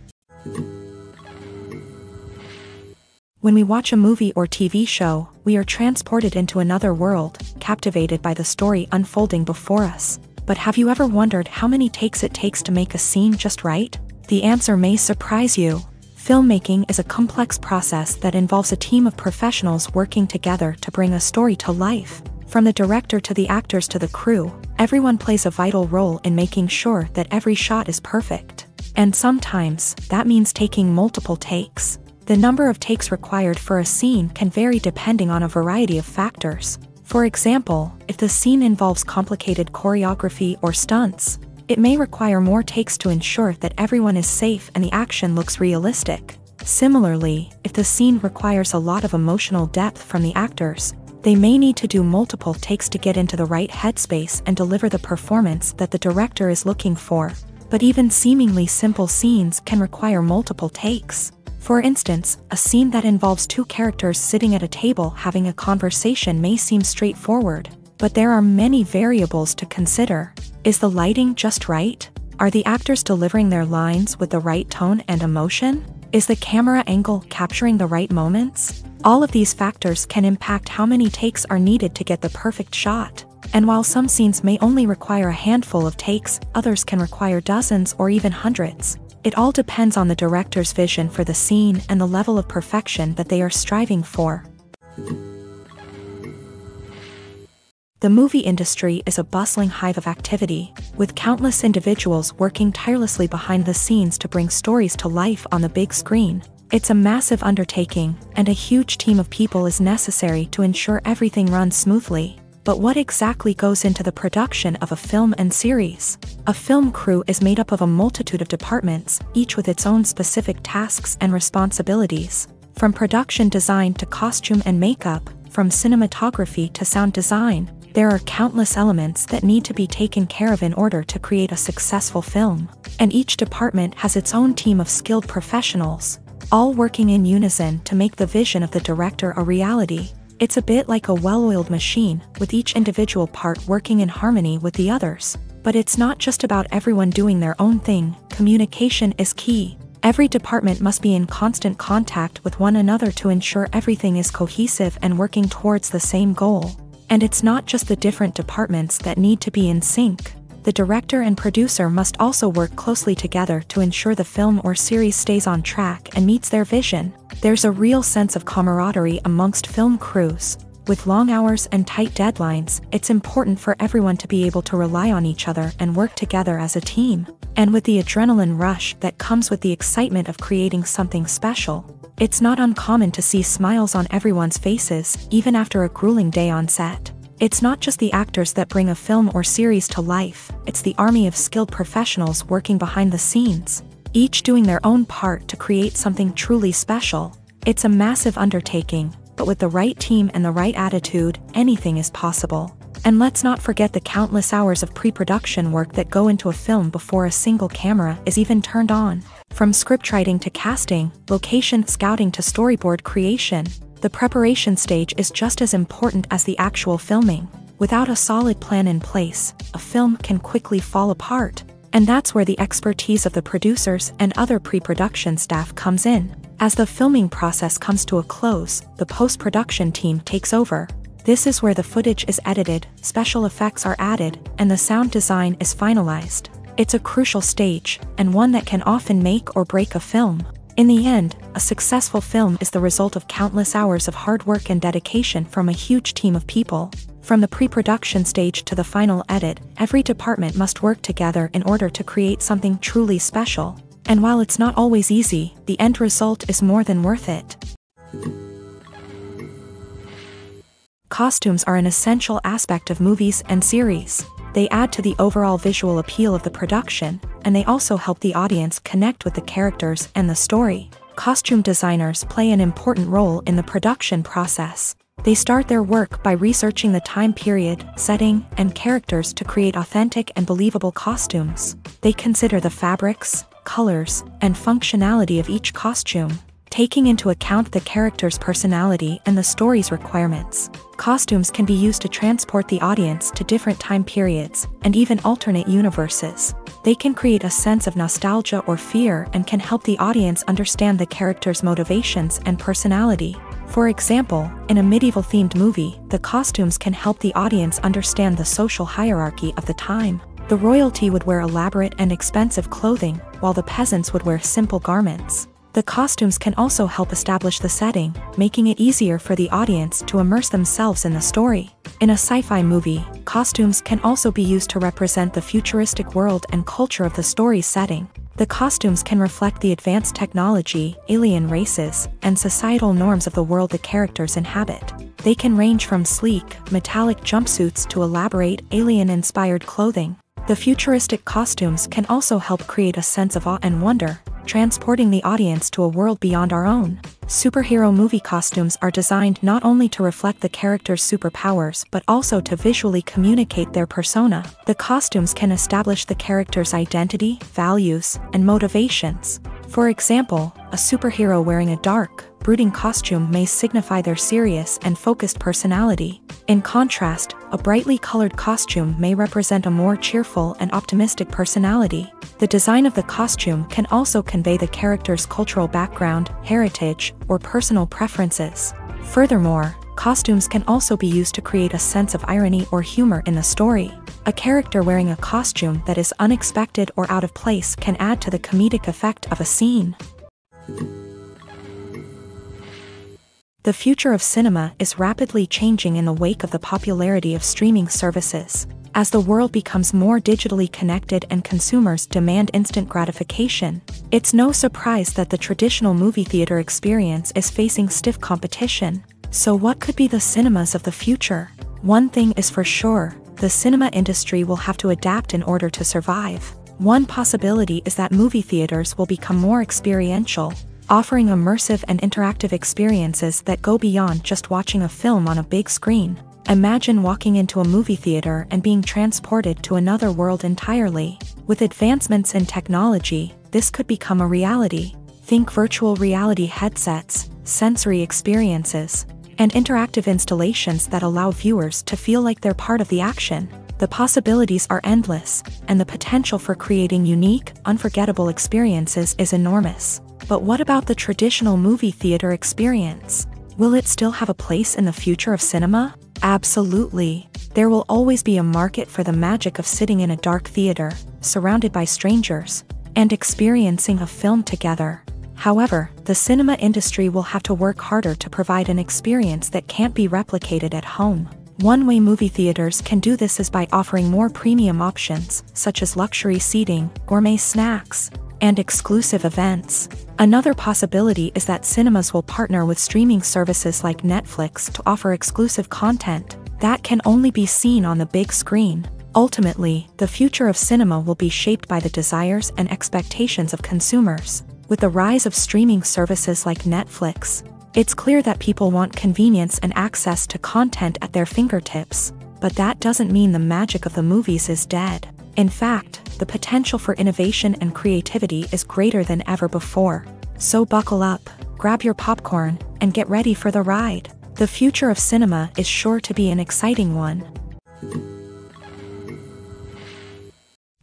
When we watch a movie or TV show, we are transported into another world, captivated by the story unfolding before us. But have you ever wondered how many takes it takes to make a scene just right? The answer may surprise you. Filmmaking is a complex process that involves a team of professionals working together to bring a story to life. From the director to the actors to the crew, everyone plays a vital role in making sure that every shot is perfect. And sometimes, that means taking multiple takes. The number of takes required for a scene can vary depending on a variety of factors. For example, if the scene involves complicated choreography or stunts, it may require more takes to ensure that everyone is safe and the action looks realistic. Similarly, if the scene requires a lot of emotional depth from the actors, they may need to do multiple takes to get into the right headspace and deliver the performance that the director is looking for. But even seemingly simple scenes can require multiple takes. For instance, a scene that involves two characters sitting at a table having a conversation may seem straightforward, but there are many variables to consider. Is the lighting just right? Are the actors delivering their lines with the right tone and emotion? Is the camera angle capturing the right moments? All of these factors can impact how many takes are needed to get the perfect shot. And while some scenes may only require a handful of takes, others can require dozens or even hundreds. It all depends on the director's vision for the scene and the level of perfection that they are striving for. The movie industry is a bustling hive of activity, with countless individuals working tirelessly behind the scenes to bring stories to life on the big screen. It's a massive undertaking, and a huge team of people is necessary to ensure everything runs smoothly. But what exactly goes into the production of a film and series? A film crew is made up of a multitude of departments, each with its own specific tasks and responsibilities. From production design to costume and makeup, from cinematography to sound design, there are countless elements that need to be taken care of in order to create a successful film. And each department has its own team of skilled professionals, all working in unison to make the vision of the director a reality. It's a bit like a well-oiled machine, with each individual part working in harmony with the others. But it's not just about everyone doing their own thing. Communication is key. Every department must be in constant contact with one another to ensure everything is cohesive and working towards the same goal. And it's not just the different departments that need to be in sync. The director and producer must also work closely together to ensure the film or series stays on track and meets their vision. There's a real sense of camaraderie amongst film crews. With long hours and tight deadlines, it's important for everyone to be able to rely on each other and work together as a team. And with the adrenaline rush that comes with the excitement of creating something special, it's not uncommon to see smiles on everyone's faces, even after a grueling day on set. It's not just the actors that bring a film or series to life, it's the army of skilled professionals working behind the scenes, each doing their own part to create something truly special. It's a massive undertaking, but with the right team and the right attitude, anything is possible. And let's not forget the countless hours of pre-production work that go into a film before a single camera is even turned on. From scriptwriting to casting, location scouting to storyboard creation, the preparation stage is just as important as the actual filming. Without a solid plan in place, a film can quickly fall apart. And that's where the expertise of the producers and other pre-production staff comes in. As the filming process comes to a close, the post-production team takes over. This is where the footage is edited, special effects are added, and the sound design is finalized. It's a crucial stage, and one that can often make or break a film. In the end, a successful film is the result of countless hours of hard work and dedication from a huge team of people. From the pre-production stage to the final edit, every department must work together in order to create something truly special. And while it's not always easy, the end result is more than worth it. Costumes are an essential aspect of movies and series. They add to the overall visual appeal of the production, and they also help the audience connect with the characters and the story. Costume designers play an important role in the production process. They start their work by researching the time period, setting, and characters to create authentic and believable costumes. They consider the fabrics, colors, and functionality of each costume, taking into account the character's personality and the story's requirements. Costumes can be used to transport the audience to different time periods, and even alternate universes. They can create a sense of nostalgia or fear and can help the audience understand the character's motivations and personality. For example, in a medieval-themed movie, the costumes can help the audience understand the social hierarchy of the time. The royalty would wear elaborate and expensive clothing, while the peasants would wear simple garments. The costumes can also help establish the setting, making it easier for the audience to immerse themselves in the story. In a sci-fi movie, costumes can also be used to represent the futuristic world and culture of the story's setting. The costumes can reflect the advanced technology, alien races, and societal norms of the world the characters inhabit. They can range from sleek, metallic jumpsuits to elaborate, alien-inspired clothing. The futuristic costumes can also help create a sense of awe and wonder, transporting the audience to a world beyond our own. Superhero movie costumes are designed not only to reflect the character's superpowers but also to visually communicate their persona. The costumes can establish the character's identity, values, and motivations. For example, a superhero wearing a dark, brooding costume may signify their serious and focused personality. In contrast, a brightly colored costume may represent a more cheerful and optimistic personality. The design of the costume can also convey the character's cultural background, heritage, or personal preferences. Furthermore, costumes can also be used to create a sense of irony or humor in the story. A character wearing a costume that is unexpected or out of place can add to the comedic effect of a scene. The future of cinema is rapidly changing in the wake of the popularity of streaming services. As the world becomes more digitally connected and consumers demand instant gratification, it's no surprise that the traditional movie theater experience is facing stiff competition. So what could be the cinemas of the future? One thing is for sure, the cinema industry will have to adapt in order to survive. One possibility is that movie theaters will become more experiential, offering immersive and interactive experiences that go beyond just watching a film on a big screen. Imagine walking into a movie theater and being transported to another world entirely. With advancements in technology, this could become a reality. Think virtual reality headsets, sensory experiences, and interactive installations that allow viewers to feel like they're part of the action. The possibilities are endless, and the potential for creating unique, unforgettable experiences is enormous. But what about the traditional movie theater experience? Will it still have a place in the future of cinema? Absolutely. There will always be a market for the magic of sitting in a dark theater, surrounded by strangers, and experiencing a film together. However, the cinema industry will have to work harder to provide an experience that can't be replicated at home. One way movie theaters can do this is by offering more premium options, such as luxury seating, gourmet snacks, and exclusive events. Another possibility is that cinemas will partner with streaming services like Netflix to offer exclusive content that can only be seen on the big screen. Ultimately, the future of cinema will be shaped by the desires and expectations of consumers. With the rise of streaming services like Netflix, it's clear that people want convenience and access to content at their fingertips. But that doesn't mean the magic of the movies is dead. In fact, the potential for innovation and creativity is greater than ever before. So buckle up, grab your popcorn, and get ready for the ride. The future of cinema is sure to be an exciting one.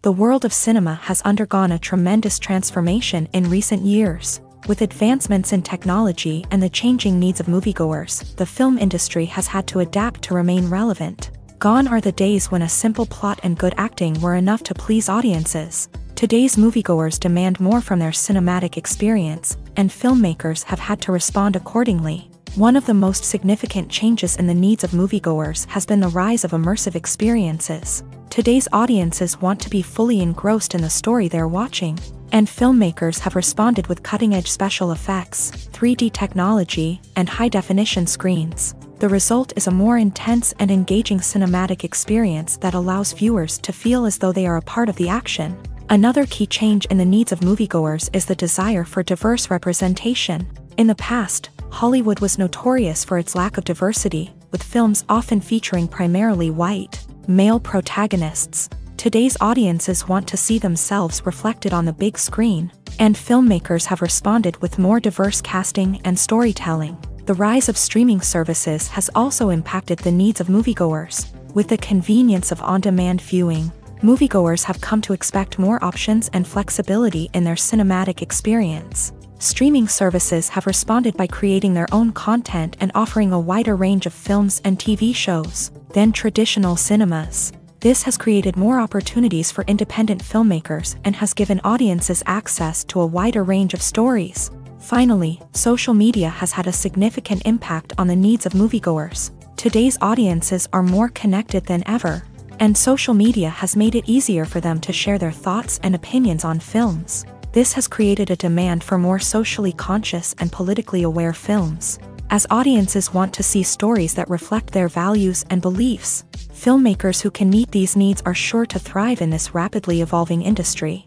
The world of cinema has undergone a tremendous transformation in recent years. With advancements in technology and the changing needs of moviegoers, the film industry has had to adapt to remain relevant. Gone are the days when a simple plot and good acting were enough to please audiences. Today's moviegoers demand more from their cinematic experience, and filmmakers have had to respond accordingly. One of the most significant changes in the needs of moviegoers has been the rise of immersive experiences. Today's audiences want to be fully engrossed in the story they're watching, and filmmakers have responded with cutting-edge special effects, 3D technology, and high-definition screens. The result is a more intense and engaging cinematic experience that allows viewers to feel as though they are a part of the action. Another key change in the needs of moviegoers is the desire for diverse representation. In the past, Hollywood was notorious for its lack of diversity, with films often featuring primarily white, male protagonists. Today's audiences want to see themselves reflected on the big screen, and filmmakers have responded with more diverse casting and storytelling. The rise of streaming services has also impacted the needs of moviegoers. With the convenience of on-demand viewing, moviegoers have come to expect more options and flexibility in their cinematic experience. Streaming services have responded by creating their own content and offering a wider range of films and TV shows than traditional cinemas. This has created more opportunities for independent filmmakers and has given audiences access to a wider range of stories. Finally, social media has had a significant impact on the needs of moviegoers. Today's audiences are more connected than ever, and social media has made it easier for them to share their thoughts and opinions on films. This has created a demand for more socially conscious and politically aware films. As audiences want to see stories that reflect their values and beliefs, filmmakers who can meet these needs are sure to thrive in this rapidly evolving industry.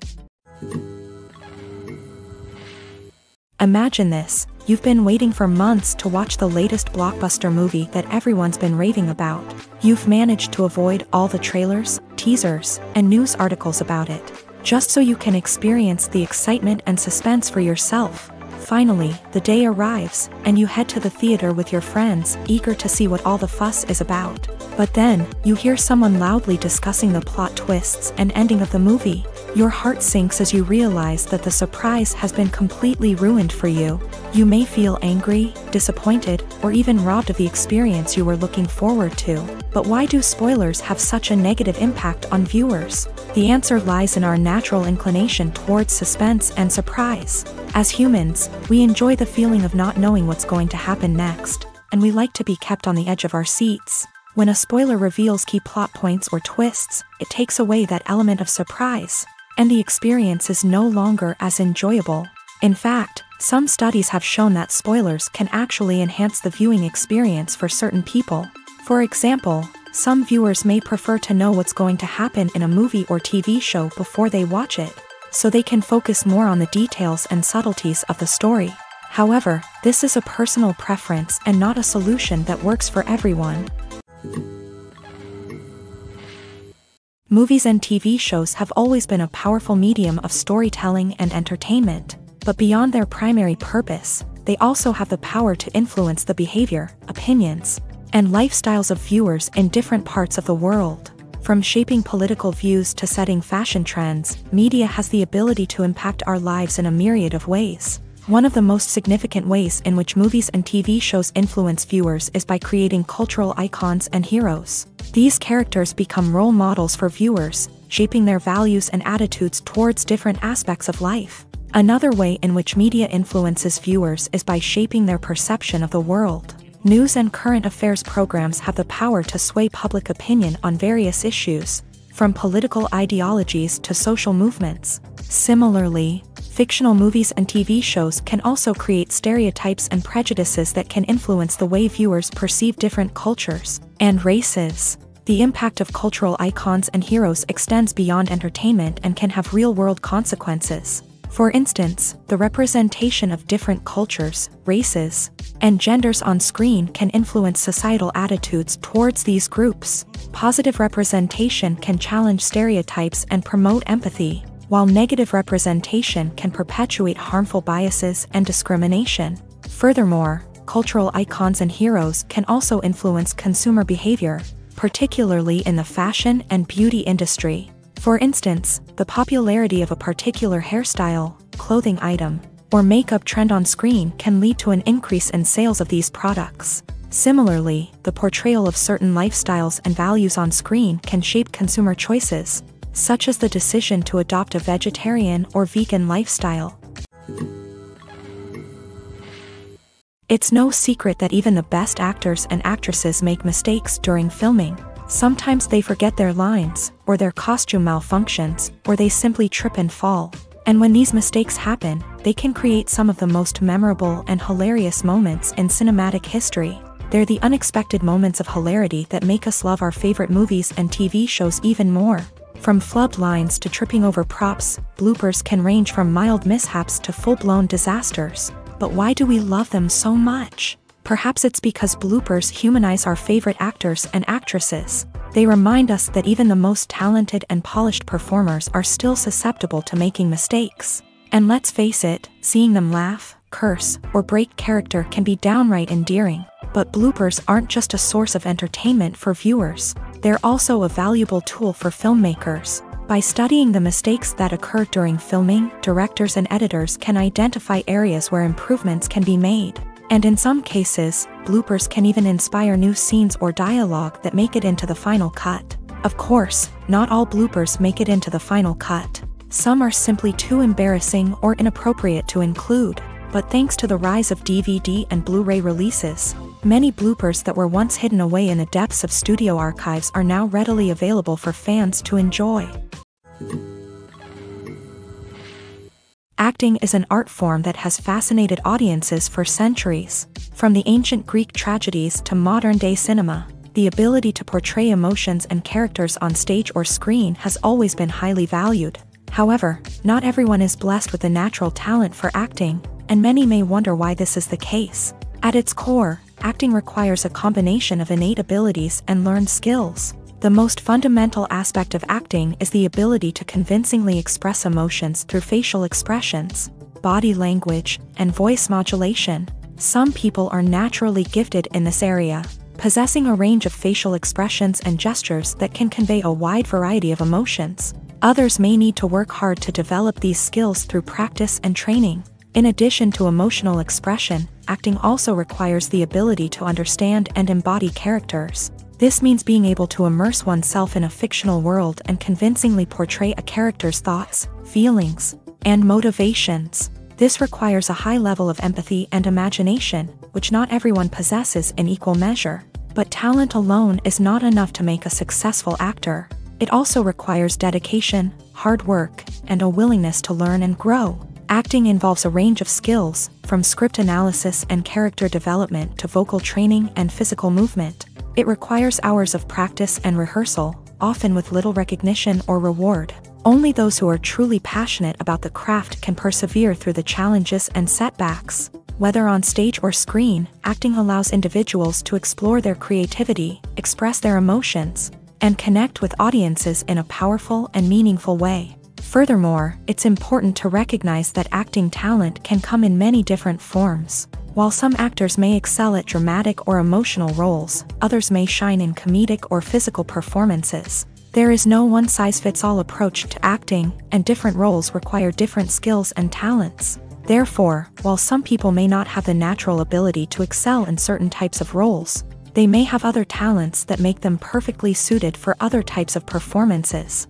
Imagine this, you've been waiting for months to watch the latest blockbuster movie that everyone's been raving about. You've managed to avoid all the trailers, teasers, and news articles about it, just so you can experience the excitement and suspense for yourself. Finally, the day arrives, and you head to the theater with your friends, eager to see what all the fuss is about. But then, you hear someone loudly discussing the plot twists and ending of the movie. Your heart sinks as you realize that the surprise has been completely ruined for you. You may feel angry, disappointed, or even robbed of the experience you were looking forward to. But why do spoilers have such a negative impact on viewers? The answer lies in our natural inclination towards suspense and surprise. As humans, we enjoy the feeling of not knowing what's going to happen next, and we like to be kept on the edge of our seats. When a spoiler reveals key plot points or twists, it takes away that element of surprise, and the experience is no longer as enjoyable. In fact, some studies have shown that spoilers can actually enhance the viewing experience for certain people. For example, some viewers may prefer to know what's going to happen in a movie or TV show before they watch it, so they can focus more on the details and subtleties of the story. However, this is a personal preference and not a solution that works for everyone. Movies and TV shows have always been a powerful medium of storytelling and entertainment, but beyond their primary purpose, they also have the power to influence the behavior, opinions, and lifestyles of viewers in different parts of the world. From shaping political views to setting fashion trends, media has the ability to impact our lives in a myriad of ways. One of the most significant ways in which movies and TV shows influence viewers is by creating cultural icons and heroes. These characters become role models for viewers, shaping their values and attitudes towards different aspects of life. Another way in which media influences viewers is by shaping their perception of the world. News and current affairs programs have the power to sway public opinion on various issues, from political ideologies to social movements. Similarly, fictional movies and TV shows can also create stereotypes and prejudices that can influence the way viewers perceive different cultures and races. The impact of cultural icons and heroes extends beyond entertainment and can have real-world consequences. For instance, the representation of different cultures, races, and genders on screen can influence societal attitudes towards these groups. Positive representation can challenge stereotypes and promote empathy, while negative representation can perpetuate harmful biases and discrimination. Furthermore, cultural icons and heroes can also influence consumer behavior, particularly in the fashion and beauty industry. For instance, the popularity of a particular hairstyle, clothing item, or makeup trend on screen can lead to an increase in sales of these products. Similarly, the portrayal of certain lifestyles and values on screen can shape consumer choices, such as the decision to adopt a vegetarian or vegan lifestyle. It's no secret that even the best actors and actresses make mistakes during filming. Sometimes they forget their lines, or their costume malfunctions, or they simply trip and fall. And when these mistakes happen, they can create some of the most memorable and hilarious moments in cinematic history. They're the unexpected moments of hilarity that make us love our favorite movies and TV shows even more. From flubbed lines to tripping over props, bloopers can range from mild mishaps to full-blown disasters. But why do we love them so much? Perhaps it's because bloopers humanize our favorite actors and actresses. They remind us that even the most talented and polished performers are still susceptible to making mistakes. And let's face it, seeing them laugh, curse, or break character can be downright endearing. But bloopers aren't just a source of entertainment for viewers. They're also a valuable tool for filmmakers. By studying the mistakes that occur during filming, directors and editors can identify areas where improvements can be made. And in some cases, bloopers can even inspire new scenes or dialogue that make it into the final cut. Of course, not all bloopers make it into the final cut. Some are simply too embarrassing or inappropriate to include. But thanks to the rise of DVD and Blu-ray releases, many bloopers that were once hidden away in the depths of studio archives are now readily available for fans to enjoy. Acting is an art form that has fascinated audiences for centuries. From the ancient Greek tragedies to modern-day cinema, the ability to portray emotions and characters on stage or screen has always been highly valued. However, not everyone is blessed with the natural talent for acting, and many may wonder why this is the case. At its core, acting requires a combination of innate abilities and learned skills. The most fundamental aspect of acting is the ability to convincingly express emotions through facial expressions, body language, and voice modulation. Some people are naturally gifted in this area, possessing a range of facial expressions and gestures that can convey a wide variety of emotions. Others may need to work hard to develop these skills through practice and training. In addition to emotional expression, acting also requires the ability to understand and embody characters. This means being able to immerse oneself in a fictional world and convincingly portray a character's thoughts, feelings, and motivations. This requires a high level of empathy and imagination, which not everyone possesses in equal measure. But talent alone is not enough to make a successful actor. It also requires dedication, hard work, and a willingness to learn and grow. Acting involves a range of skills, from script analysis and character development to vocal training and physical movement. It requires hours of practice and rehearsal, often with little recognition or reward. Only those who are truly passionate about the craft can persevere through the challenges and setbacks. Whether on stage or screen, acting allows individuals to explore their creativity, express their emotions, and connect with audiences in a powerful and meaningful way. Furthermore, it's important to recognize that acting talent can come in many different forms. While some actors may excel at dramatic or emotional roles, others may shine in comedic or physical performances. There is no one-size-fits-all approach to acting, and different roles require different skills and talents. Therefore, while some people may not have the natural ability to excel in certain types of roles, they may have other talents that make them perfectly suited for other types of performances.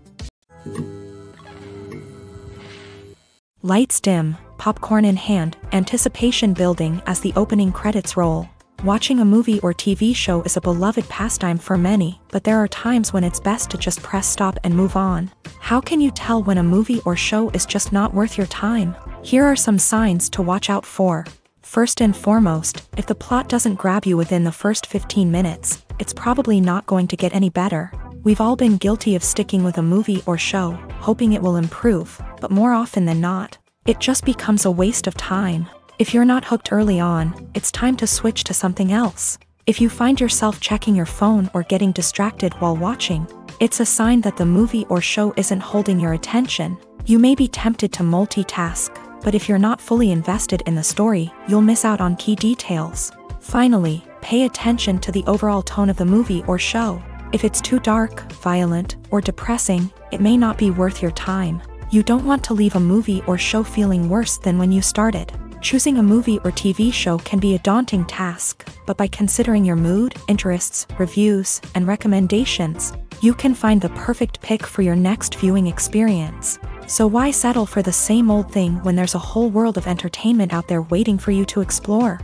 Lights dim, popcorn in hand, anticipation building as the opening credits roll. Watching a movie or TV show is a beloved pastime for many, but there are times when it's best to just press stop and move on. How can you tell when a movie or show is just not worth your time? Here are some signs to watch out for. First and foremost, if the plot doesn't grab you within the first 15 minutes, it's probably not going to get any better. We've all been guilty of sticking with a movie or show, hoping it will improve, but more often than not, it just becomes a waste of time. If you're not hooked early on, it's time to switch to something else. If you find yourself checking your phone or getting distracted while watching, it's a sign that the movie or show isn't holding your attention. You may be tempted to multitask, but if you're not fully invested in the story, you'll miss out on key details. Finally, pay attention to the overall tone of the movie or show. If it's too dark, violent, or depressing, it may not be worth your time. You don't want to leave a movie or show feeling worse than when you started. Choosing a movie or TV show can be a daunting task, but by considering your mood, interests, reviews, and recommendations, you can find the perfect pick for your next viewing experience. So why settle for the same old thing when there's a whole world of entertainment out there waiting for you to explore?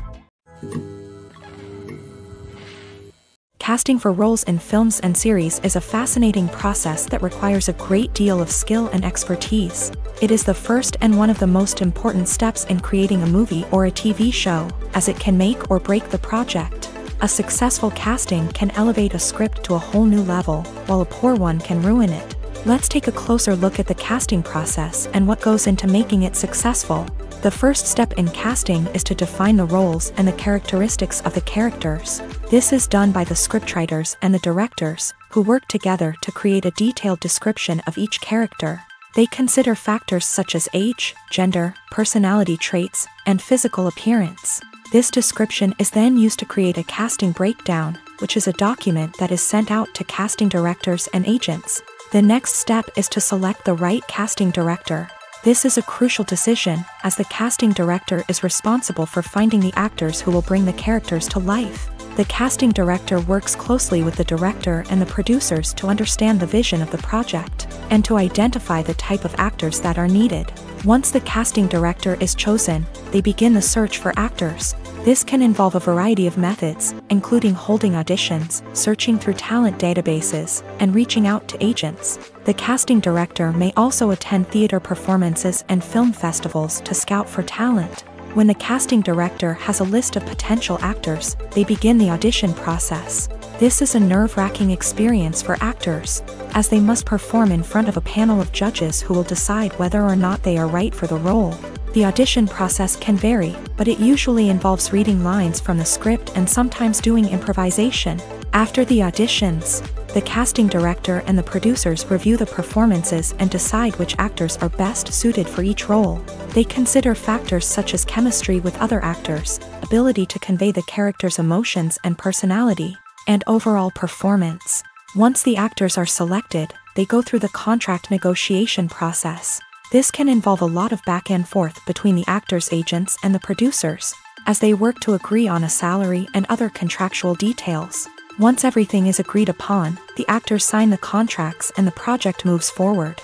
Casting for roles in films and series is a fascinating process that requires a great deal of skill and expertise. It is the first and one of the most important steps in creating a movie or a TV show, as it can make or break the project. A successful casting can elevate a script to a whole new level, while a poor one can ruin it. Let's take a closer look at the casting process and what goes into making it successful. The first step in casting is to define the roles and the characteristics of the characters. This is done by the scriptwriters and the directors, who work together to create a detailed description of each character. They consider factors such as age, gender, personality traits, and physical appearance. This description is then used to create a casting breakdown, which is a document that is sent out to casting directors and agents. The next step is to select the right casting director. This is a crucial decision, as the casting director is responsible for finding the actors who will bring the characters to life. The casting director works closely with the director and the producers to understand the vision of the project, and to identify the type of actors that are needed. Once the casting director is chosen, they begin the search for actors. This can involve a variety of methods, including holding auditions, searching through talent databases, and reaching out to agents. The casting director may also attend theater performances and film festivals to scout for talent. When the casting director has a list of potential actors, they begin the audition process. This is a nerve-wracking experience for actors, as they must perform in front of a panel of judges who will decide whether or not they are right for the role. The audition process can vary, but it usually involves reading lines from the script and sometimes doing improvisation. After the auditions, the casting director and the producers review the performances and decide which actors are best suited for each role. They consider factors such as chemistry with other actors, ability to convey the character's emotions and personality, and overall performance. Once the actors are selected, they go through the contract negotiation process. This can involve a lot of back and forth between the actors' agents and the producers, as they work to agree on a salary and other contractual details. Once everything is agreed upon, the actors sign the contracts and the project moves forward.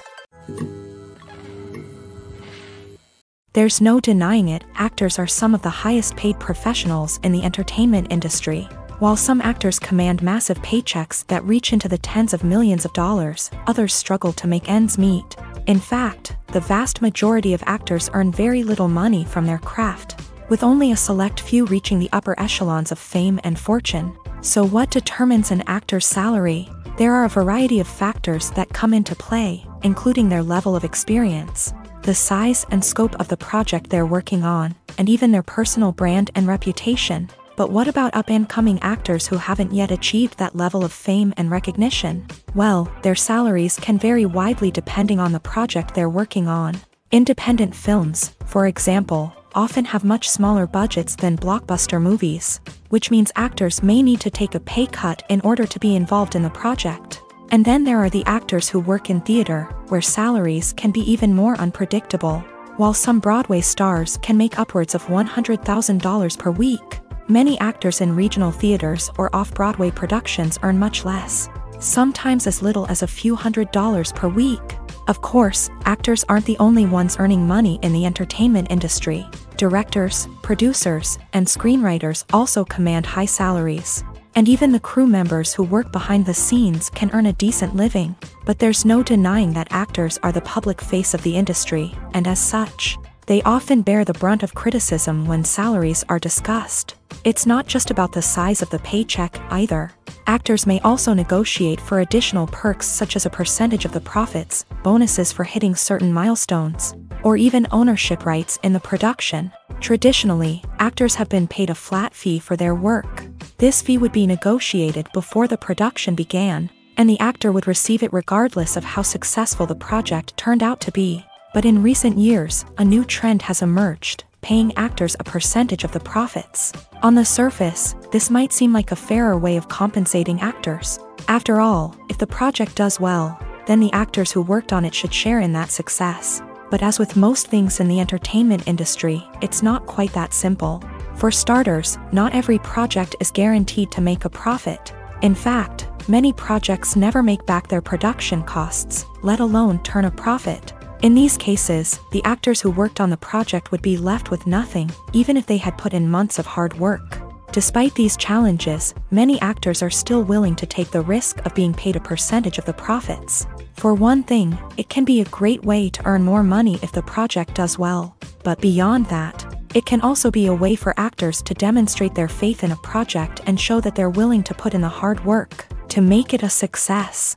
There's no denying it, actors are some of the highest paid professionals in the entertainment industry. While some actors command massive paychecks that reach into the tens of millions of dollars, others struggle to make ends meet. In fact, the vast majority of actors earn very little money from their craft, with only a select few reaching the upper echelons of fame and fortune. So what determines an actor's salary? There are a variety of factors that come into play, including their level of experience, the size and scope of the project they're working on, and even their personal brand and reputation. But what about up-and-coming actors who haven't yet achieved that level of fame and recognition? Well, their salaries can vary widely depending on the project they're working on. Independent films, for example, often have much smaller budgets than blockbuster movies, which means actors may need to take a pay cut in order to be involved in the project. And then there are the actors who work in theater, where salaries can be even more unpredictable. While some Broadway stars can make upwards of $100,000 per week, many actors in regional theaters or off-Broadway productions earn much less, sometimes as little as a few $100s per week. Of course, actors aren't the only ones earning money in the entertainment industry. Directors, producers, and screenwriters also command high salaries. And even the crew members who work behind the scenes can earn a decent living. But there's no denying that actors are the public face of the industry, and as such, they often bear the brunt of criticism when salaries are discussed. It's not just about the size of the paycheck, either. Actors may also negotiate for additional perks such as a percentage of the profits, bonuses for hitting certain milestones, or even ownership rights in the production. Traditionally, actors have been paid a flat fee for their work. This fee would be negotiated before the production began, and the actor would receive it regardless of how successful the project turned out to be. But in recent years, a new trend has emerged, paying actors a percentage of the profits. On the surface, this might seem like a fairer way of compensating actors. After all, if the project does well, then the actors who worked on it should share in that success. But as with most things in the entertainment industry, it's not quite that simple. For starters, not every project is guaranteed to make a profit. In fact, many projects never make back their production costs, let alone turn a profit. In these cases, the actors who worked on the project would be left with nothing, even if they had put in months of hard work. Despite these challenges, many actors are still willing to take the risk of being paid a percentage of the profits. For one thing, it can be a great way to earn more money if the project does well. But beyond that, it can also be a way for actors to demonstrate their faith in a project and show that they're willing to put in the hard work to make it a success.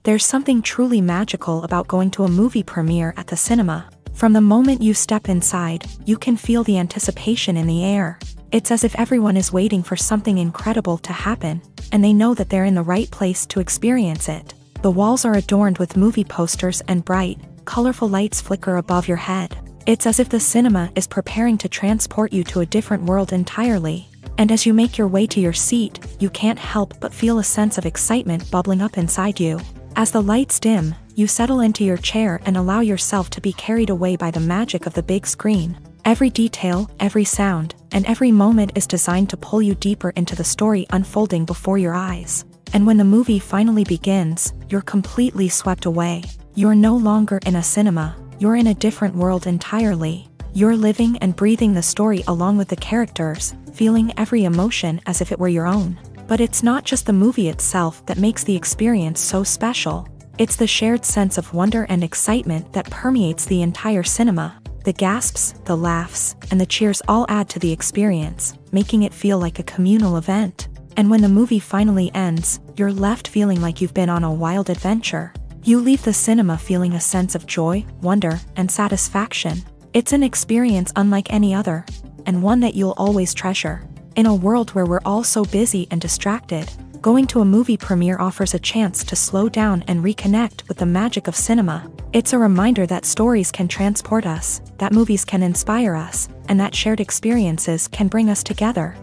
There's something truly magical about going to a movie premiere at the cinema. From the moment you step inside, you can feel the anticipation in the air. It's as if everyone is waiting for something incredible to happen, and they know that they're in the right place to experience it. The walls are adorned with movie posters and bright, colorful lights flicker above your head. It's as if the cinema is preparing to transport you to a different world entirely. And as you make your way to your seat, you can't help but feel a sense of excitement bubbling up inside you. As the lights dim, you settle into your chair and allow yourself to be carried away by the magic of the big screen. Every detail, every sound, and every moment is designed to pull you deeper into the story unfolding before your eyes. And when the movie finally begins, you're completely swept away. You're no longer in a cinema, you're in a different world entirely. You're living and breathing the story along with the characters, feeling every emotion as if it were your own. But it's not just the movie itself that makes the experience so special. It's the shared sense of wonder and excitement that permeates the entire cinema. The gasps, the laughs, and the cheers all add to the experience, making it feel like a communal event. And when the movie finally ends, you're left feeling like you've been on a wild adventure. You leave the cinema feeling a sense of joy, wonder, and satisfaction. It's an experience unlike any other, and one that you'll always treasure. In a world where we're all so busy and distracted, going to a movie premiere offers a chance to slow down and reconnect with the magic of cinema. It's a reminder that stories can transport us, that movies can inspire us, and that shared experiences can bring us together.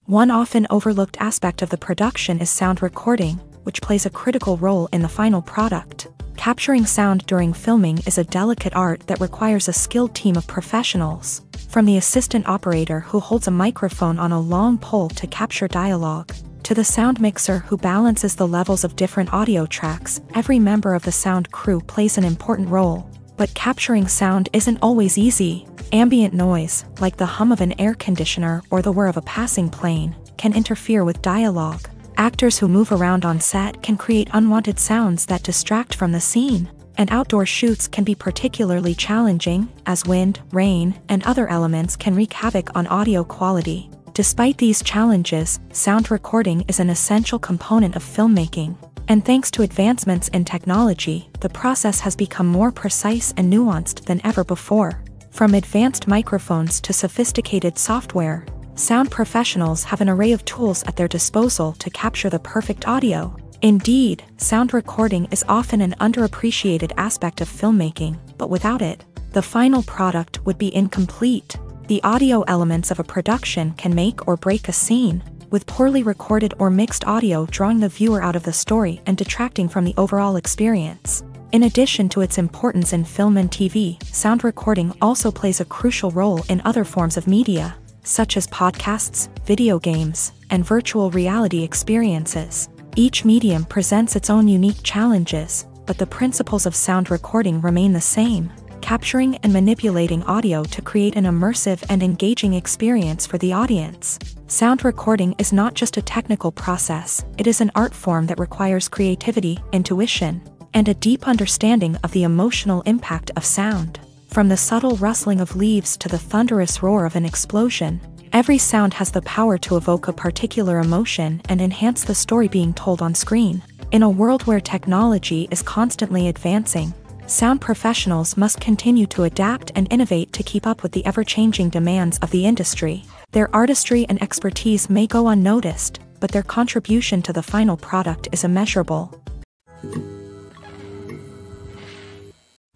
One often overlooked aspect of the production is sound recording, which plays a critical role in the final product. Capturing sound during filming is a delicate art that requires a skilled team of professionals, from the assistant operator who holds a microphone on a long pole to capture dialogue, to the sound mixer who balances the levels of different audio tracks. Every member of the sound crew plays an important role. But capturing sound isn't always easy. Ambient noise, like the hum of an air conditioner or the whir of a passing plane, can interfere with dialogue. Actors who move around on set can create unwanted sounds that distract from the scene. And outdoor shoots can be particularly challenging, as wind, rain, and other elements can wreak havoc on audio quality. Despite these challenges, sound recording is an essential component of filmmaking. And thanks to advancements in technology, the process has become more precise and nuanced than ever before. From advanced microphones to sophisticated software, sound professionals have an array of tools at their disposal to capture the perfect audio. Indeed, sound recording is often an underappreciated aspect of filmmaking, but without it, the final product would be incomplete. The audio elements of a production can make or break a scene, with poorly recorded or mixed audio drawing the viewer out of the story and detracting from the overall experience. In addition to its importance in film and TV, sound recording also plays a crucial role in other forms of media, such as podcasts, video games, and virtual reality experiences. Each medium presents its own unique challenges, but the principles of sound recording remain the same: capturing and manipulating audio to create an immersive and engaging experience for the audience. Sound recording is not just a technical process, it is an art form that requires creativity, intuition, and a deep understanding of the emotional impact of sound. From the subtle rustling of leaves to the thunderous roar of an explosion, every sound has the power to evoke a particular emotion and enhance the story being told on screen. In a world where technology is constantly advancing, sound professionals must continue to adapt and innovate to keep up with the ever-changing demands of the industry. Their artistry and expertise may go unnoticed, but their contribution to the final product is immeasurable.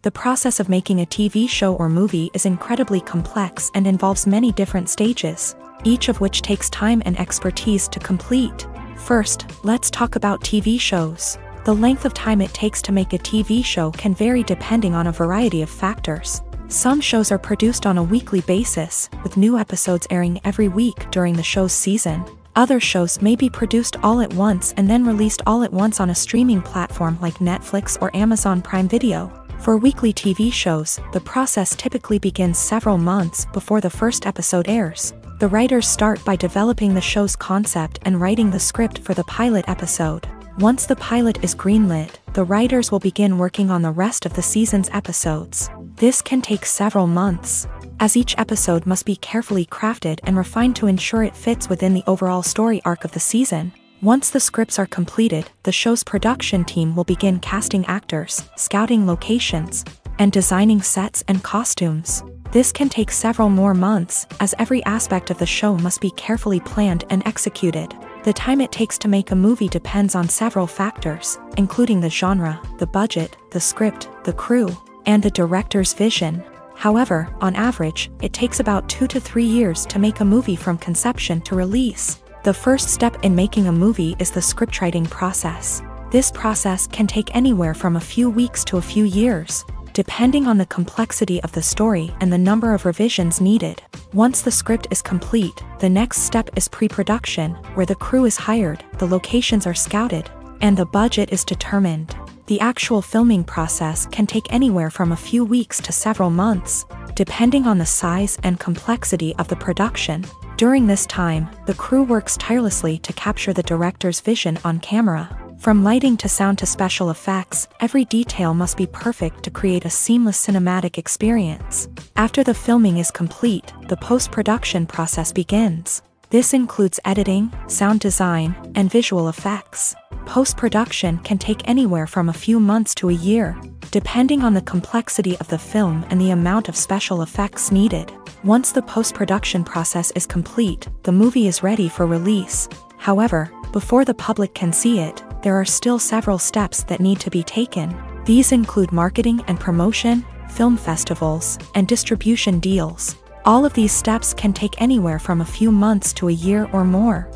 The process of making a TV show or movie is incredibly complex and involves many different stages, each of which takes time and expertise to complete. First, let's talk about TV shows. The length of time it takes to make a TV show can vary depending on a variety of factors. Some shows are produced on a weekly basis, with new episodes airing every week during the show's season. Other shows may be produced all at once and then released all at once on a streaming platform like Netflix or Amazon Prime Video. For weekly TV shows, the process typically begins several months before the first episode airs. The writers start by developing the show's concept and writing the script for the pilot episode. Once the pilot is greenlit, the writers will begin working on the rest of the season's episodes. This can take several months, as each episode must be carefully crafted and refined to ensure it fits within the overall story arc of the season. Once the scripts are completed, the show's production team will begin casting actors, scouting locations, and designing sets and costumes. This can take several more months, as every aspect of the show must be carefully planned and executed. The time it takes to make a movie depends on several factors, including the genre, the budget, the script, the crew, and the director's vision. However, on average, it takes about 2 to 3 years to make a movie from conception to release. The first step in making a movie is the scriptwriting process. This process can take anywhere from a few weeks to a few years, depending on the complexity of the story and the number of revisions needed. Once the script is complete, the next step is pre-production, where the crew is hired, the locations are scouted, and the budget is determined. The actual filming process can take anywhere from a few weeks to several months, depending on the size and complexity of the production. During this time, the crew works tirelessly to capture the director's vision on camera. From lighting to sound to special effects, every detail must be perfect to create a seamless cinematic experience. After the filming is complete, the post-production process begins. This includes editing, sound design, and visual effects. Post-production can take anywhere from a few months to a year, depending on the complexity of the film and the amount of special effects needed. Once the post-production process is complete, the movie is ready for release. However, before the public can see it, there are still several steps that need to be taken. These include marketing and promotion, film festivals, and distribution deals. All of these steps can take anywhere from a few months to a year or more.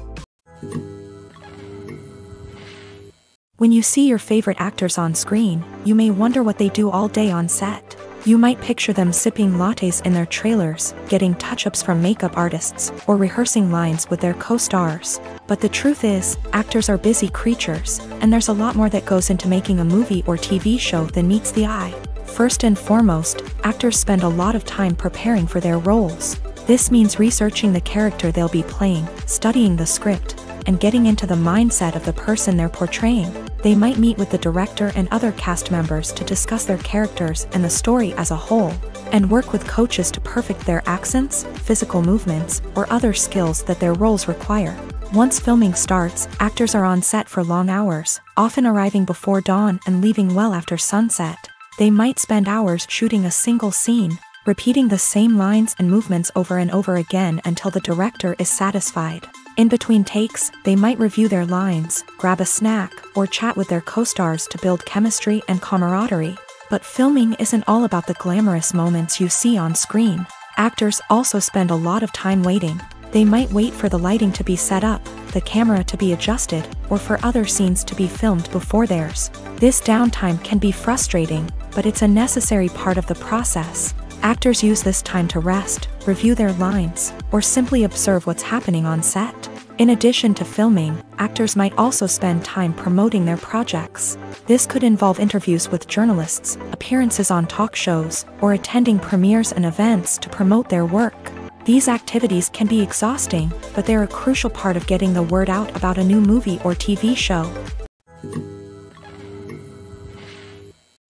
When you see your favorite actors on screen, you may wonder what they do all day on set. You might picture them sipping lattes in their trailers, getting touch-ups from makeup artists, or rehearsing lines with their co-stars. But the truth is, actors are busy creatures, and there's a lot more that goes into making a movie or TV show than meets the eye. First and foremost, actors spend a lot of time preparing for their roles. This means researching the character they'll be playing, studying the script, and getting into the mindset of the person they're portraying. They might meet with the director and other cast members to discuss their characters and the story as a whole, and work with coaches to perfect their accents, physical movements, or other skills that their roles require. Once filming starts, actors are on set for long hours, often arriving before dawn and leaving well after sunset. They might spend hours shooting a single scene, repeating the same lines and movements over and over again until the director is satisfied. In between takes, they might review their lines, grab a snack, or chat with their co-stars to build chemistry and camaraderie. But filming isn't all about the glamorous moments you see on screen. Actors also spend a lot of time waiting. They might wait for the lighting to be set up, the camera to be adjusted, or for other scenes to be filmed before theirs. This downtime can be frustrating, but it's a necessary part of the process. Actors use this time to rest, review their lines, or simply observe what's happening on set. In addition to filming, actors might also spend time promoting their projects. This could involve interviews with journalists, appearances on talk shows, or attending premieres and events to promote their work. These activities can be exhausting, but they're a crucial part of getting the word out about a new movie or TV show.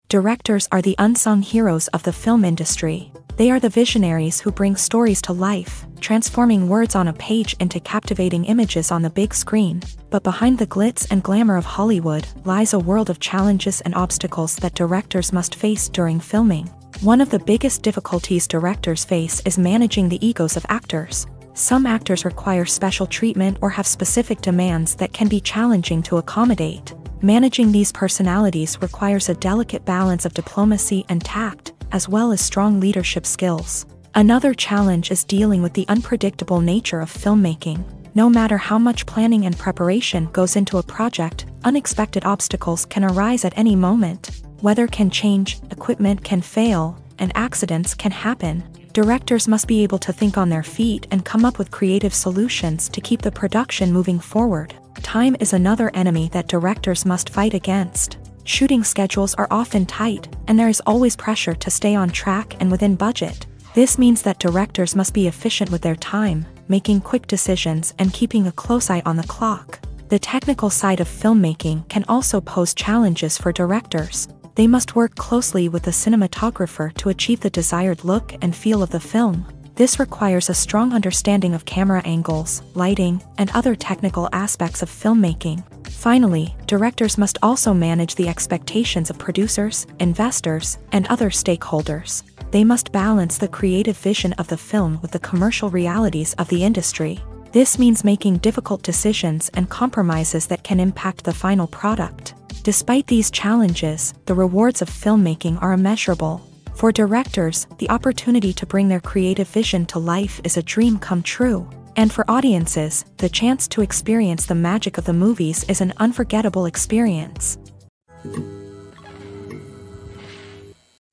Directors are the unsung heroes of the film industry. They are the visionaries who bring stories to life, transforming words on a page into captivating images on the big screen. But behind the glitz and glamour of Hollywood lies a world of challenges and obstacles that directors must face during filming. One of the biggest difficulties directors face is managing the egos of actors. Some actors require special treatment or have specific demands that can be challenging to accommodate. Managing these personalities requires a delicate balance of diplomacy and tact, as well as strong leadership skills. Another challenge is dealing with the unpredictable nature of filmmaking. No matter how much planning and preparation goes into a project, unexpected obstacles can arise at any moment. Weather can change, equipment can fail, and accidents can happen. Directors must be able to think on their feet and come up with creative solutions to keep the production moving forward. Time is another enemy that directors must fight against. Shooting schedules are often tight, and there is always pressure to stay on track and within budget. This means that directors must be efficient with their time, making quick decisions and keeping a close eye on the clock. The technical side of filmmaking can also pose challenges for directors. They must work closely with the cinematographer to achieve the desired look and feel of the film. This requires a strong understanding of camera angles, lighting, and other technical aspects of filmmaking. Finally, directors must also manage the expectations of producers, investors, and other stakeholders. They must balance the creative vision of the film with the commercial realities of the industry. This means making difficult decisions and compromises that can impact the final product. Despite these challenges, the rewards of filmmaking are immeasurable. For directors, the opportunity to bring their creative vision to life is a dream come true. And for audiences, the chance to experience the magic of the movies is an unforgettable experience.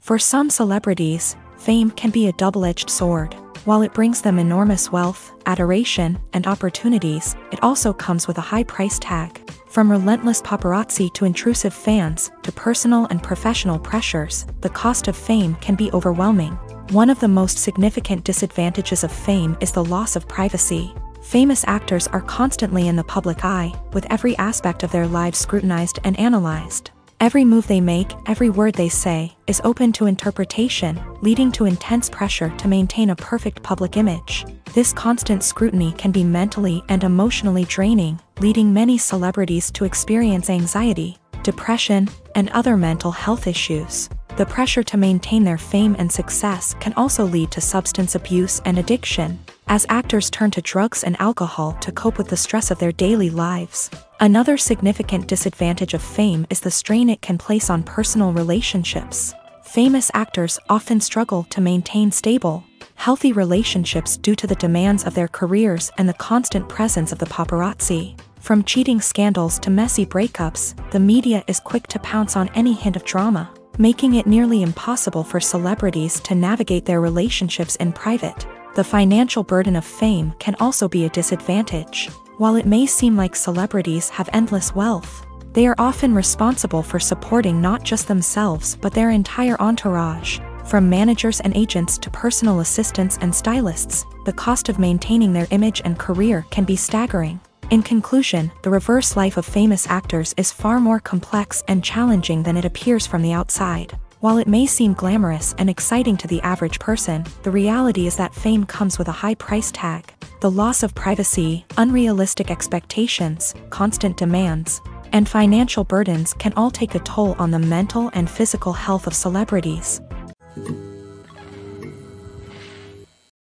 For some celebrities, fame can be a double-edged sword. While it brings them enormous wealth, adoration, and opportunities, it also comes with a high price tag. From relentless paparazzi to intrusive fans, to personal and professional pressures, the cost of fame can be overwhelming. One of the most significant disadvantages of fame is the loss of privacy. Famous actors are constantly in the public eye, with every aspect of their lives scrutinized and analyzed. Every move they make, every word they say, is open to interpretation, leading to intense pressure to maintain a perfect public image. This constant scrutiny can be mentally and emotionally draining, leading many celebrities to experience anxiety, depression, and other mental health issues. The pressure to maintain their fame and success can also lead to substance abuse and addiction, as actors turn to drugs and alcohol to cope with the stress of their daily lives. Another significant disadvantage of fame is the strain it can place on personal relationships. Famous actors often struggle to maintain stable, healthy relationships due to the demands of their careers and the constant presence of the paparazzi. From cheating scandals to messy breakups, the media is quick to pounce on any hint of drama, making it nearly impossible for celebrities to navigate their relationships in private. The financial burden of fame can also be a disadvantage. While it may seem like celebrities have endless wealth, they are often responsible for supporting not just themselves but their entire entourage. From managers and agents to personal assistants and stylists, the cost of maintaining their image and career can be staggering. In conclusion, the reverse life of famous actors is far more complex and challenging than it appears from the outside. While it may seem glamorous and exciting to the average person, the reality is that fame comes with a high price tag. The loss of privacy, unrealistic expectations, constant demands, and financial burdens can all take a toll on the mental and physical health of celebrities.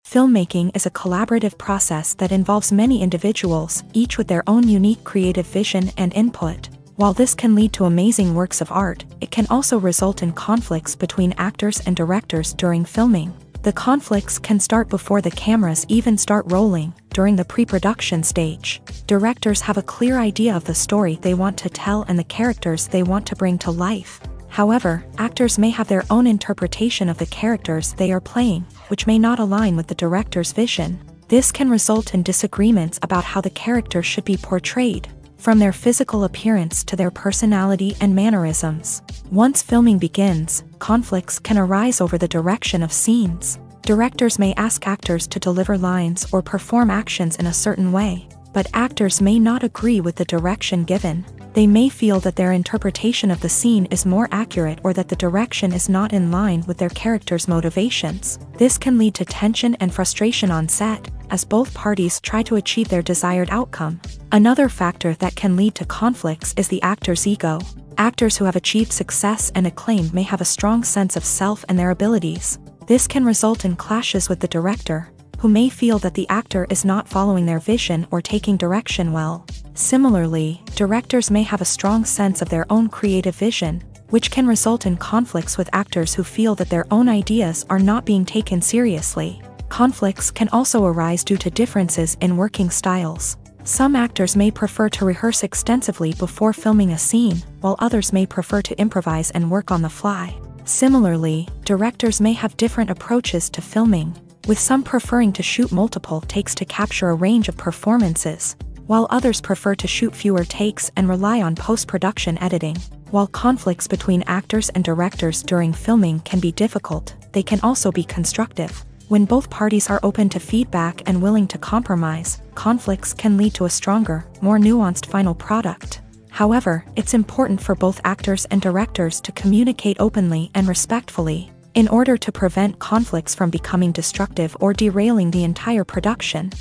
Filmmaking is a collaborative process that involves many individuals, each with their own unique creative vision and input. While this can lead to amazing works of art, it can also result in conflicts between actors and directors during filming. The conflicts can start before the cameras even start rolling, during the pre-production stage. Directors have a clear idea of the story they want to tell and the characters they want to bring to life. However, actors may have their own interpretation of the characters they are playing, which may not align with the director's vision. This can result in disagreements about how the character should be portrayed, from their physical appearance to their personality and mannerisms. Once filming begins, conflicts can arise over the direction of scenes. Directors may ask actors to deliver lines or perform actions in a certain way, but actors may not agree with the direction given. They may feel that their interpretation of the scene is more accurate or that the direction is not in line with their character's motivations. This can lead to tension and frustration on set, as both parties try to achieve their desired outcome. Another factor that can lead to conflicts is the actor's ego. Actors who have achieved success and acclaim may have a strong sense of self and their abilities. This can result in clashes with the director, who may feel that the actor is not following their vision or taking direction well. Similarly, directors may have a strong sense of their own creative vision, which can result in conflicts with actors who feel that their own ideas are not being taken seriously. Conflicts can also arise due to differences in working styles. Some actors may prefer to rehearse extensively before filming a scene, while others may prefer to improvise and work on the fly. Similarly, directors may have different approaches to filming, with some preferring to shoot multiple takes to capture a range of performances, while others prefer to shoot fewer takes and rely on post-production editing. While conflicts between actors and directors during filming can be difficult, they can also be constructive. When both parties are open to feedback and willing to compromise, conflicts can lead to a stronger, more nuanced final product. However, it's important for both actors and directors to communicate openly and respectfully, in order to prevent conflicts from becoming destructive or derailing the entire production.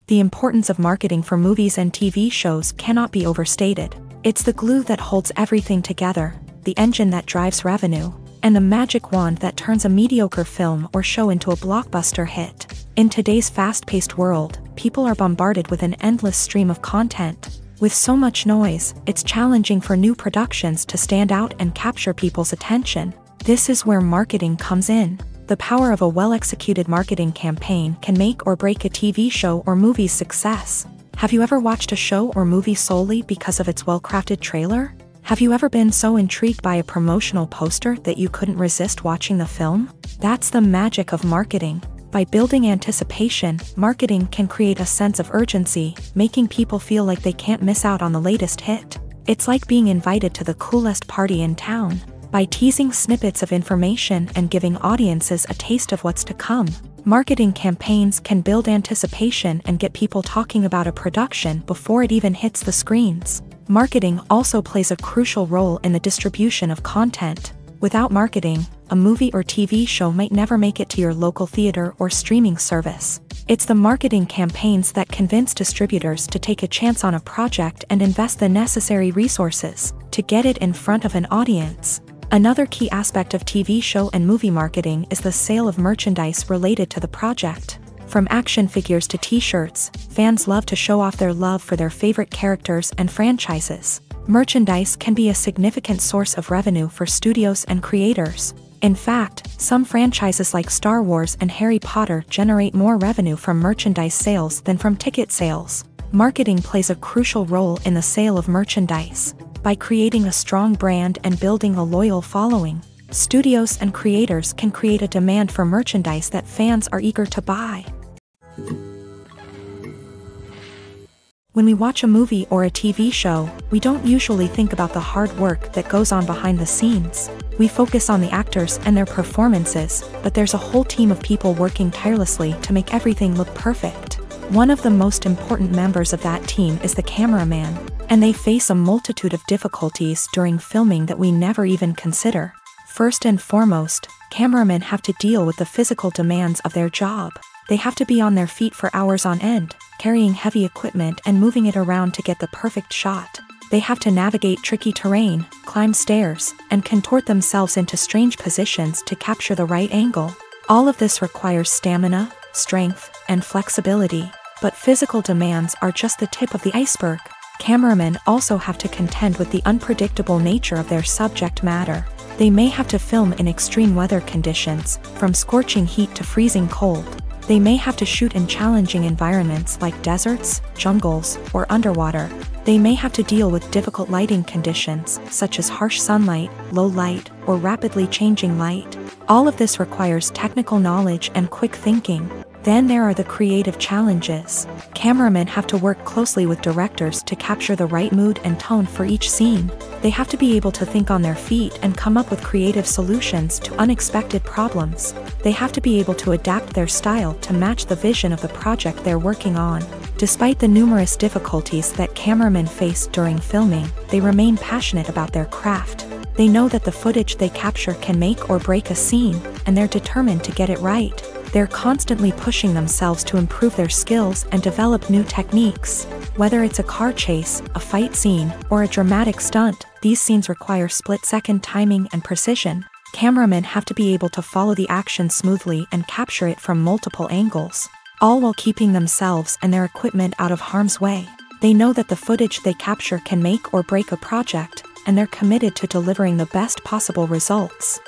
The importance of marketing for movies and TV shows cannot be overstated. It's the glue that holds everything together, the engine that drives revenue, and the magic wand that turns a mediocre film or show into a blockbuster hit. In today's fast-paced world, people are bombarded with an endless stream of content. With so much noise, it's challenging for new productions to stand out and capture people's attention. This is where marketing comes in. The power of a well-executed marketing campaign can make or break a TV show or movie's success. Have you ever watched a show or movie solely because of its well-crafted trailer? Have you ever been so intrigued by a promotional poster that you couldn't resist watching the film? That's the magic of marketing. By building anticipation, marketing can create a sense of urgency, making people feel like they can't miss out on the latest hit. It's like being invited to the coolest party in town. By teasing snippets of information and giving audiences a taste of what's to come, marketing campaigns can build anticipation and get people talking about a production before it even hits the screens. Marketing also plays a crucial role in the distribution of content. Without marketing, a movie or TV show might never make it to your local theater or streaming service. It's the marketing campaigns that convince distributors to take a chance on a project and invest the necessary resources to get it in front of an audience. Another key aspect of TV show and movie marketing is the sale of merchandise related to the project. From action figures to t-shirts, fans love to show off their love for their favorite characters and franchises. Merchandise can be a significant source of revenue for studios and creators. In fact, some franchises like Star Wars and Harry Potter generate more revenue from merchandise sales than from ticket sales. Marketing plays a crucial role in the sale of merchandise. By creating a strong brand and building a loyal following, studios and creators can create a demand for merchandise that fans are eager to buy. When we watch a movie or a TV show, we don't usually think about the hard work that goes on behind the scenes. We focus on the actors and their performances, but there's a whole team of people working tirelessly to make everything look perfect. One of the most important members of that team is the cameraman, and they face a multitude of difficulties during filming that we never even consider. First and foremost, cameramen have to deal with the physical demands of their job. They have to be on their feet for hours on end, carrying heavy equipment and moving it around to get the perfect shot. They have to navigate tricky terrain, climb stairs, and contort themselves into strange positions to capture the right angle. All of this requires stamina, strength, and flexibility. But physical demands are just the tip of the iceberg. Cameramen also have to contend with the unpredictable nature of their subject matter. They may have to film in extreme weather conditions, from scorching heat to freezing cold. They may have to shoot in challenging environments like deserts, jungles, or underwater. They may have to deal with difficult lighting conditions, such as harsh sunlight, low light, or rapidly changing light. All of this requires technical knowledge and quick thinking. Then there are the creative challenges. Cameramen have to work closely with directors to capture the right mood and tone for each scene. They have to be able to think on their feet and come up with creative solutions to unexpected problems. They have to be able to adapt their style to match the vision of the project they're working on. Despite the numerous difficulties that cameramen face during filming, they remain passionate about their craft. They know that the footage they capture can make or break a scene, and they're determined to get it right. They're constantly pushing themselves to improve their skills and develop new techniques. Whether it's a car chase, a fight scene, or a dramatic stunt, these scenes require split-second timing and precision. Cameramen have to be able to follow the action smoothly and capture it from multiple angles, all while keeping themselves and their equipment out of harm's way. They know that the footage they capture can make or break a project, and they're committed to delivering the best possible results.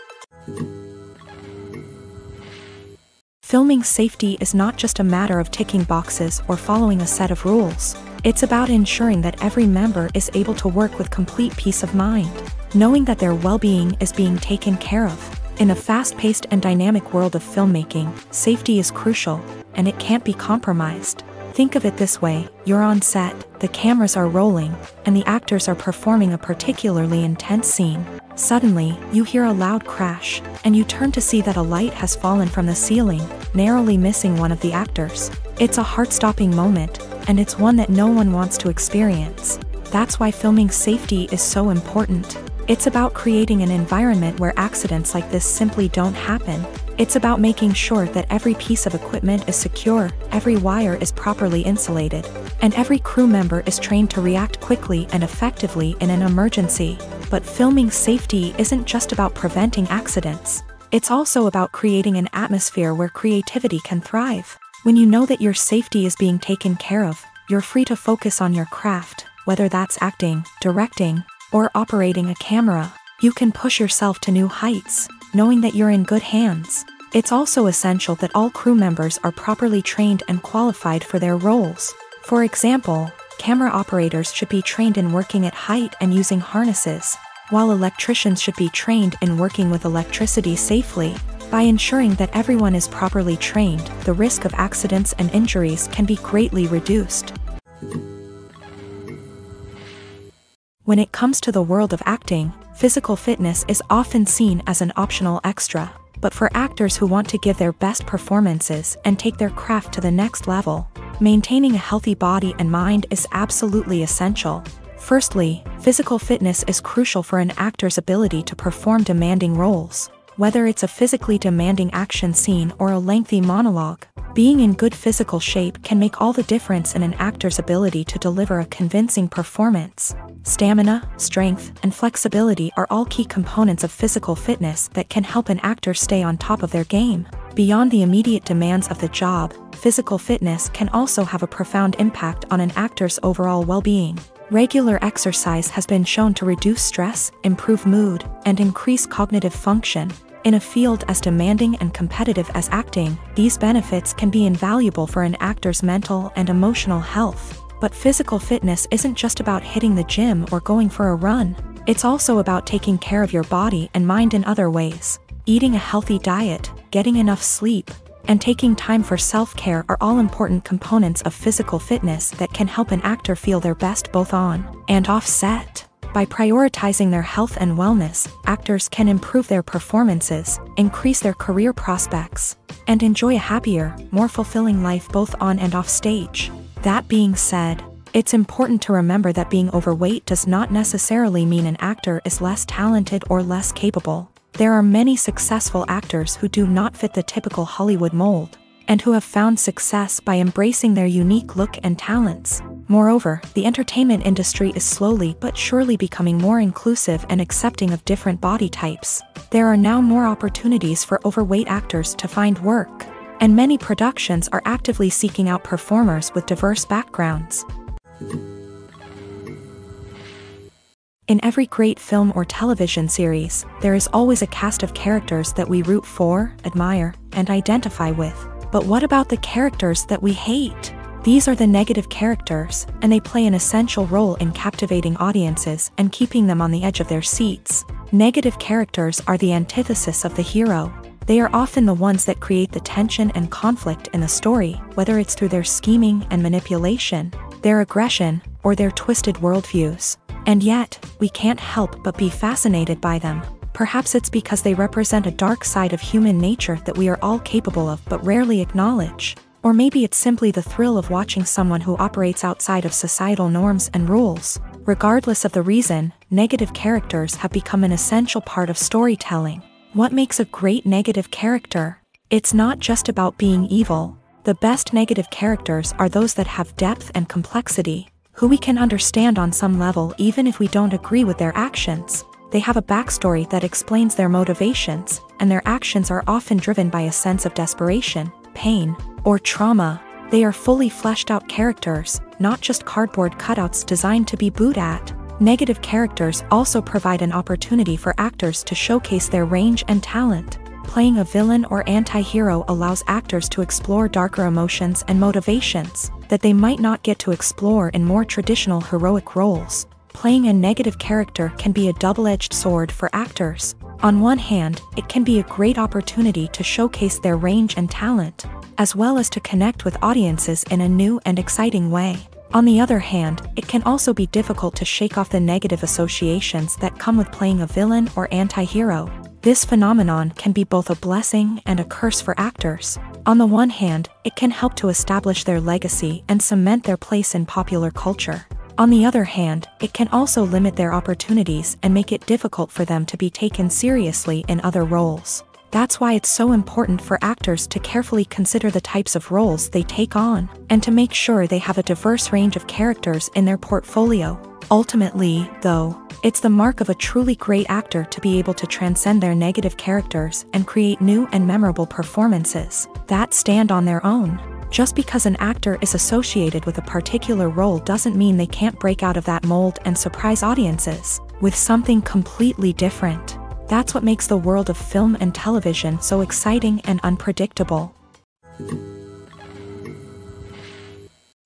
Filming safety is not just a matter of ticking boxes or following a set of rules. It's about ensuring that every member is able to work with complete peace of mind, knowing that their well-being is being taken care of. In a fast-paced and dynamic world of filmmaking, safety is crucial, and it can't be compromised. Think of it this way: you're on set, the cameras are rolling, and the actors are performing a particularly intense scene. Suddenly, you hear a loud crash, and you turn to see that a light has fallen from the ceiling, narrowly missing one of the actors. It's a heart-stopping moment, and it's one that no one wants to experience. That's why filming safety is so important. It's about creating an environment where accidents like this simply don't happen. It's about making sure that every piece of equipment is secure, every wire is properly insulated, and every crew member is trained to react quickly and effectively in an emergency. But filming safety isn't just about preventing accidents. It's also about creating an atmosphere where creativity can thrive. When you know that your safety is being taken care of, you're free to focus on your craft, whether that's acting, directing, or operating a camera. You can push yourself to new heights, knowing that you're in good hands. It's also essential that all crew members are properly trained and qualified for their roles. For example, camera operators should be trained in working at height and using harnesses, while electricians should be trained in working with electricity safely. By ensuring that everyone is properly trained, the risk of accidents and injuries can be greatly reduced. When it comes to the world of acting, physical fitness is often seen as an optional extra. But for actors who want to give their best performances and take their craft to the next level, maintaining a healthy body and mind is absolutely essential. Firstly, physical fitness is crucial for an actor's ability to perform demanding roles. Whether it's a physically demanding action scene or a lengthy monologue, being in good physical shape can make all the difference in an actor's ability to deliver a convincing performance. Stamina, strength, and flexibility are all key components of physical fitness that can help an actor stay on top of their game. Beyond the immediate demands of the job, physical fitness can also have a profound impact on an actor's overall well-being. Regular exercise has been shown to reduce stress, improve mood, and increase cognitive function. In a field as demanding and competitive as acting, these benefits can be invaluable for an actor's mental and emotional health. But physical fitness isn't just about hitting the gym or going for a run. It's also about taking care of your body and mind in other ways. Eating a healthy diet, getting enough sleep, and taking time for self-care are all important components of physical fitness that can help an actor feel their best both on and off set. By prioritizing their health and wellness, actors can improve their performances, increase their career prospects, and enjoy a happier, more fulfilling life both on and off stage. That being said, it's important to remember that being overweight does not necessarily mean an actor is less talented or less capable. There are many successful actors who do not fit the typical Hollywood mold, and who have found success by embracing their unique look and talents. Moreover, the entertainment industry is slowly but surely becoming more inclusive and accepting of different body types. There are now more opportunities for overweight actors to find work, and many productions are actively seeking out performers with diverse backgrounds. In every great film or television series, there is always a cast of characters that we root for, admire, and identify with. But what about the characters that we hate? These are the negative characters, and they play an essential role in captivating audiences and keeping them on the edge of their seats. Negative characters are the antithesis of the hero. They are often the ones that create the tension and conflict in the story, whether it's through their scheming and manipulation, their aggression, or their twisted worldviews. And yet, we can't help but be fascinated by them. Perhaps it's because they represent a dark side of human nature that we are all capable of but rarely acknowledge. Or maybe it's simply the thrill of watching someone who operates outside of societal norms and rules. Regardless of the reason, negative characters have become an essential part of storytelling. What makes a great negative character? It's not just about being evil. The best negative characters are those that have depth and complexity, who we can understand on some level even if we don't agree with their actions. They have a backstory that explains their motivations, and their actions are often driven by a sense of desperation, pain, or trauma. They are fully fleshed out characters, not just cardboard cutouts designed to be booed at. Negative characters also provide an opportunity for actors to showcase their range and talent. Playing a villain or anti-hero allows actors to explore darker emotions and motivations that they might not get to explore in more traditional heroic roles. Playing a negative character can be a double-edged sword for actors. On one hand, it can be a great opportunity to showcase their range and talent, as well as to connect with audiences in a new and exciting way. On the other hand, it can also be difficult to shake off the negative associations that come with playing a villain or anti-hero. This phenomenon can be both a blessing and a curse for actors. On the one hand, it can help to establish their legacy and cement their place in popular culture. On the other hand, it can also limit their opportunities and make it difficult for them to be taken seriously in other roles. That's why it's so important for actors to carefully consider the types of roles they take on, and to make sure they have a diverse range of characters in their portfolio. Ultimately, though, it's the mark of a truly great actor to be able to transcend their negative characters and create new and memorable performances that stand on their own. Just because an actor is associated with a particular role doesn't mean they can't break out of that mold and surprise audiences with something completely different. That's what makes the world of film and television so exciting and unpredictable.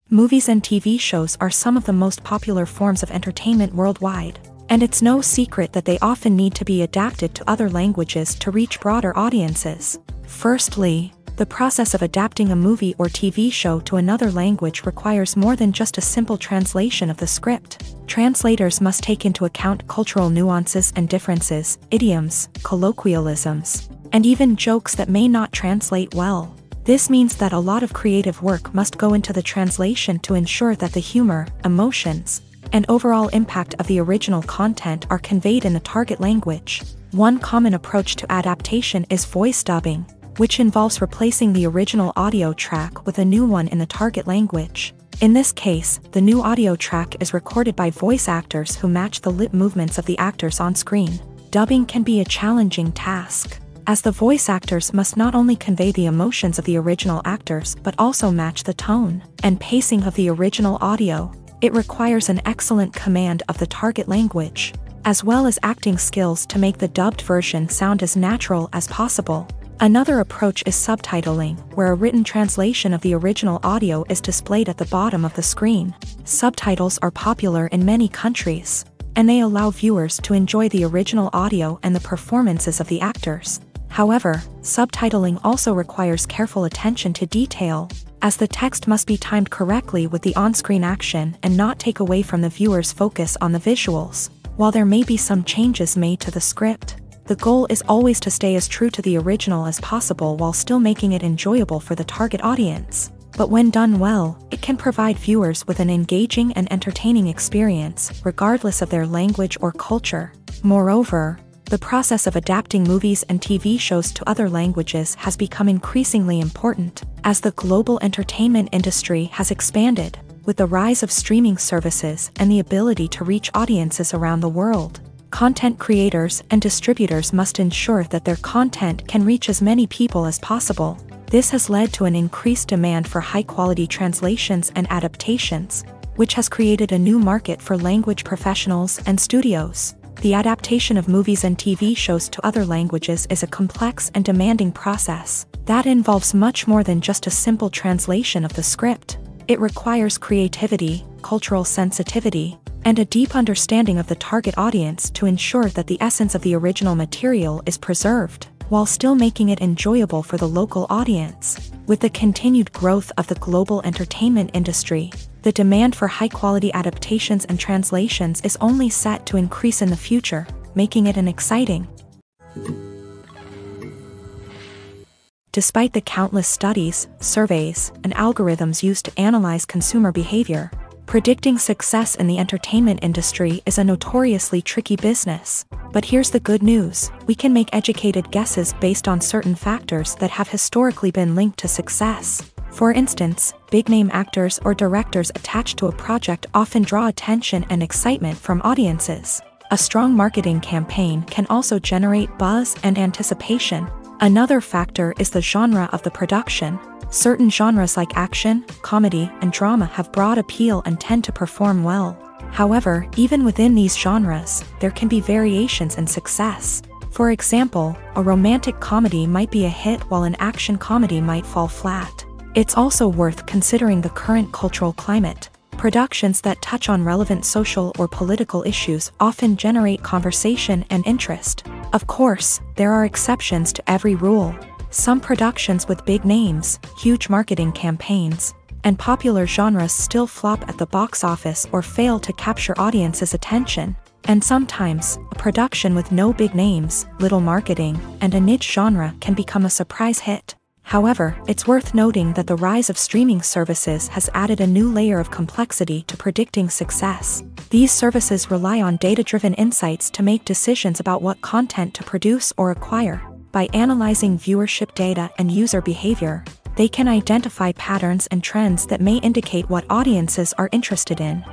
Movies and TV shows are some of the most popular forms of entertainment worldwide, and it's no secret that they often need to be adapted to other languages to reach broader audiences. Firstly, the process of adapting a movie or TV show to another language requires more than just a simple translation of the script. Translators must take into account cultural nuances and differences, idioms, colloquialisms, and even jokes that may not translate well. This means that a lot of creative work must go into the translation to ensure that the humor, emotions, and overall impact of the original content are conveyed in the target language. One common approach to adaptation is voice dubbing, which involves replacing the original audio track with a new one in the target language. In this case, the new audio track is recorded by voice actors who match the lip movements of the actors on screen. Dubbing can be a challenging task, as the voice actors must not only convey the emotions of the original actors but also match the tone and pacing of the original audio. It requires an excellent command of the target language. as well as acting skills to make the dubbed version sound as natural as possible. Another approach is subtitling, where a written translation of the original audio is displayed at the bottom of the screen. Subtitles are popular in many countries, and they allow viewers to enjoy the original audio and the performances of the actors. However, subtitling also requires careful attention to detail, as the text must be timed correctly with the on-screen action and not take away from the viewer's focus on the visuals. While there may be some changes made to the script, the goal is always to stay as true to the original as possible while still making it enjoyable for the target audience. But when done well, it can provide viewers with an engaging and entertaining experience, regardless of their language or culture. Moreover, the process of adapting movies and TV shows to other languages has become increasingly important, as the global entertainment industry has expanded, with the rise of streaming services and the ability to reach audiences around the world. Content creators and distributors must ensure that their content can reach as many people as possible. This has led to an increased demand for high-quality translations and adaptations, which has created a new market for language professionals and studios. The adaptation of movies and TV shows to other languages is a complex and demanding process that involves much more than just a simple translation of the script. It requires creativity, cultural sensitivity, and a deep understanding of the target audience to ensure that the essence of the original material is preserved, while still making it enjoyable for the local audience. With the continued growth of the global entertainment industry, the demand for high-quality adaptations and translations is only set to increase in the future, making it an exciting. Despite the countless studies, surveys, and algorithms used to analyze consumer behavior, predicting success in the entertainment industry is a notoriously tricky business. But here's the good news: we can make educated guesses based on certain factors that have historically been linked to success. For instance, big-name actors or directors attached to a project often draw attention and excitement from audiences. A strong marketing campaign can also generate buzz and anticipation. Another factor is the genre of the production. Certain genres like action, comedy, and drama have broad appeal and tend to perform well. However, even within these genres, there can be variations in success. For example, a romantic comedy might be a hit while an action comedy might fall flat. It's also worth considering the current cultural climate. Productions that touch on relevant social or political issues often generate conversation and interest. Of course, there are exceptions to every rule. Some productions with big names, huge marketing campaigns, and popular genres still flop at the box office or fail to capture audiences' attention. And sometimes, a production with no big names, little marketing, and a niche genre can become a surprise hit. However, it's worth noting that the rise of streaming services has added a new layer of complexity to predicting success. These services rely on data-driven insights to make decisions about what content to produce or acquire. By analyzing viewership data and user behavior, they can identify patterns and trends that may indicate what audiences are interested in.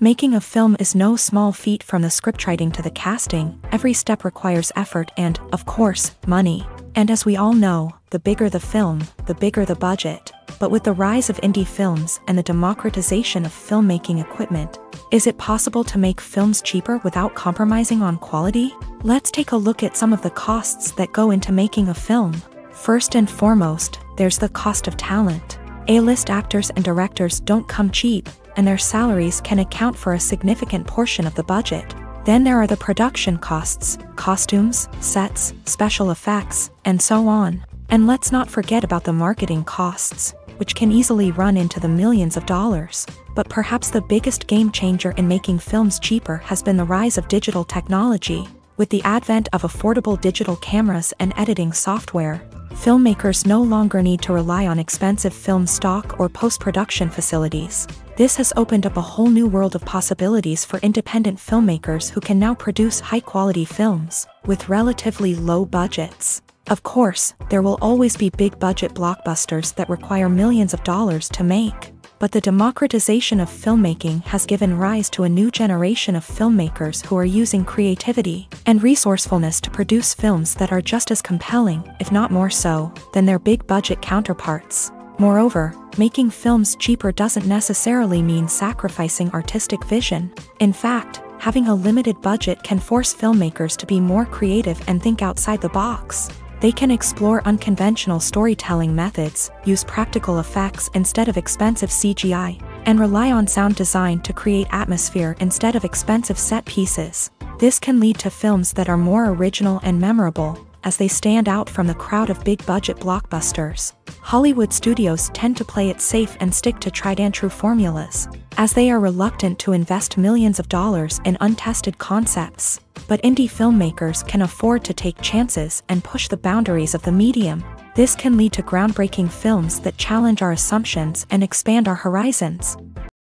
Making a film is no small feat. From the scriptwriting to the casting, every step requires effort and, of course, money. And as we all know, the bigger the film, the bigger the budget. But with the rise of indie films and the democratization of filmmaking equipment, is it possible to make films cheaper without compromising on quality? Let's take a look at some of the costs that go into making a film. First and foremost, there's the cost of talent. A-list actors and directors don't come cheap, and their salaries can account for a significant portion of the budget. Then there are the production costs, costumes, sets, special effects, and so on. And let's not forget about the marketing costs, which can easily run into the millions of dollars. But perhaps the biggest game changer in making films cheaper has been the rise of digital technology. With the advent of affordable digital cameras and editing software, filmmakers no longer need to rely on expensive film stock or post-production facilities. This has opened up a whole new world of possibilities for independent filmmakers who can now produce high-quality films with relatively low budgets. Of course, there will always be big-budget blockbusters that require millions of dollars to make. But the democratization of filmmaking has given rise to a new generation of filmmakers who are using creativity and resourcefulness to produce films that are just as compelling, if not more so, than their big-budget counterparts. Moreover, making films cheaper doesn't necessarily mean sacrificing artistic vision. In fact, having a limited budget can force filmmakers to be more creative and think outside the box. They can explore unconventional storytelling methods, use practical effects instead of expensive CGI, and rely on sound design to create atmosphere instead of expensive set pieces. This can lead to films that are more original and memorable, as they stand out from the crowd of big-budget blockbusters. Hollywood studios tend to play it safe and stick to tried-and-true formulas, as they are reluctant to invest millions of dollars in untested concepts. But indie filmmakers can afford to take chances and push the boundaries of the medium. This can lead to groundbreaking films that challenge our assumptions and expand our horizons.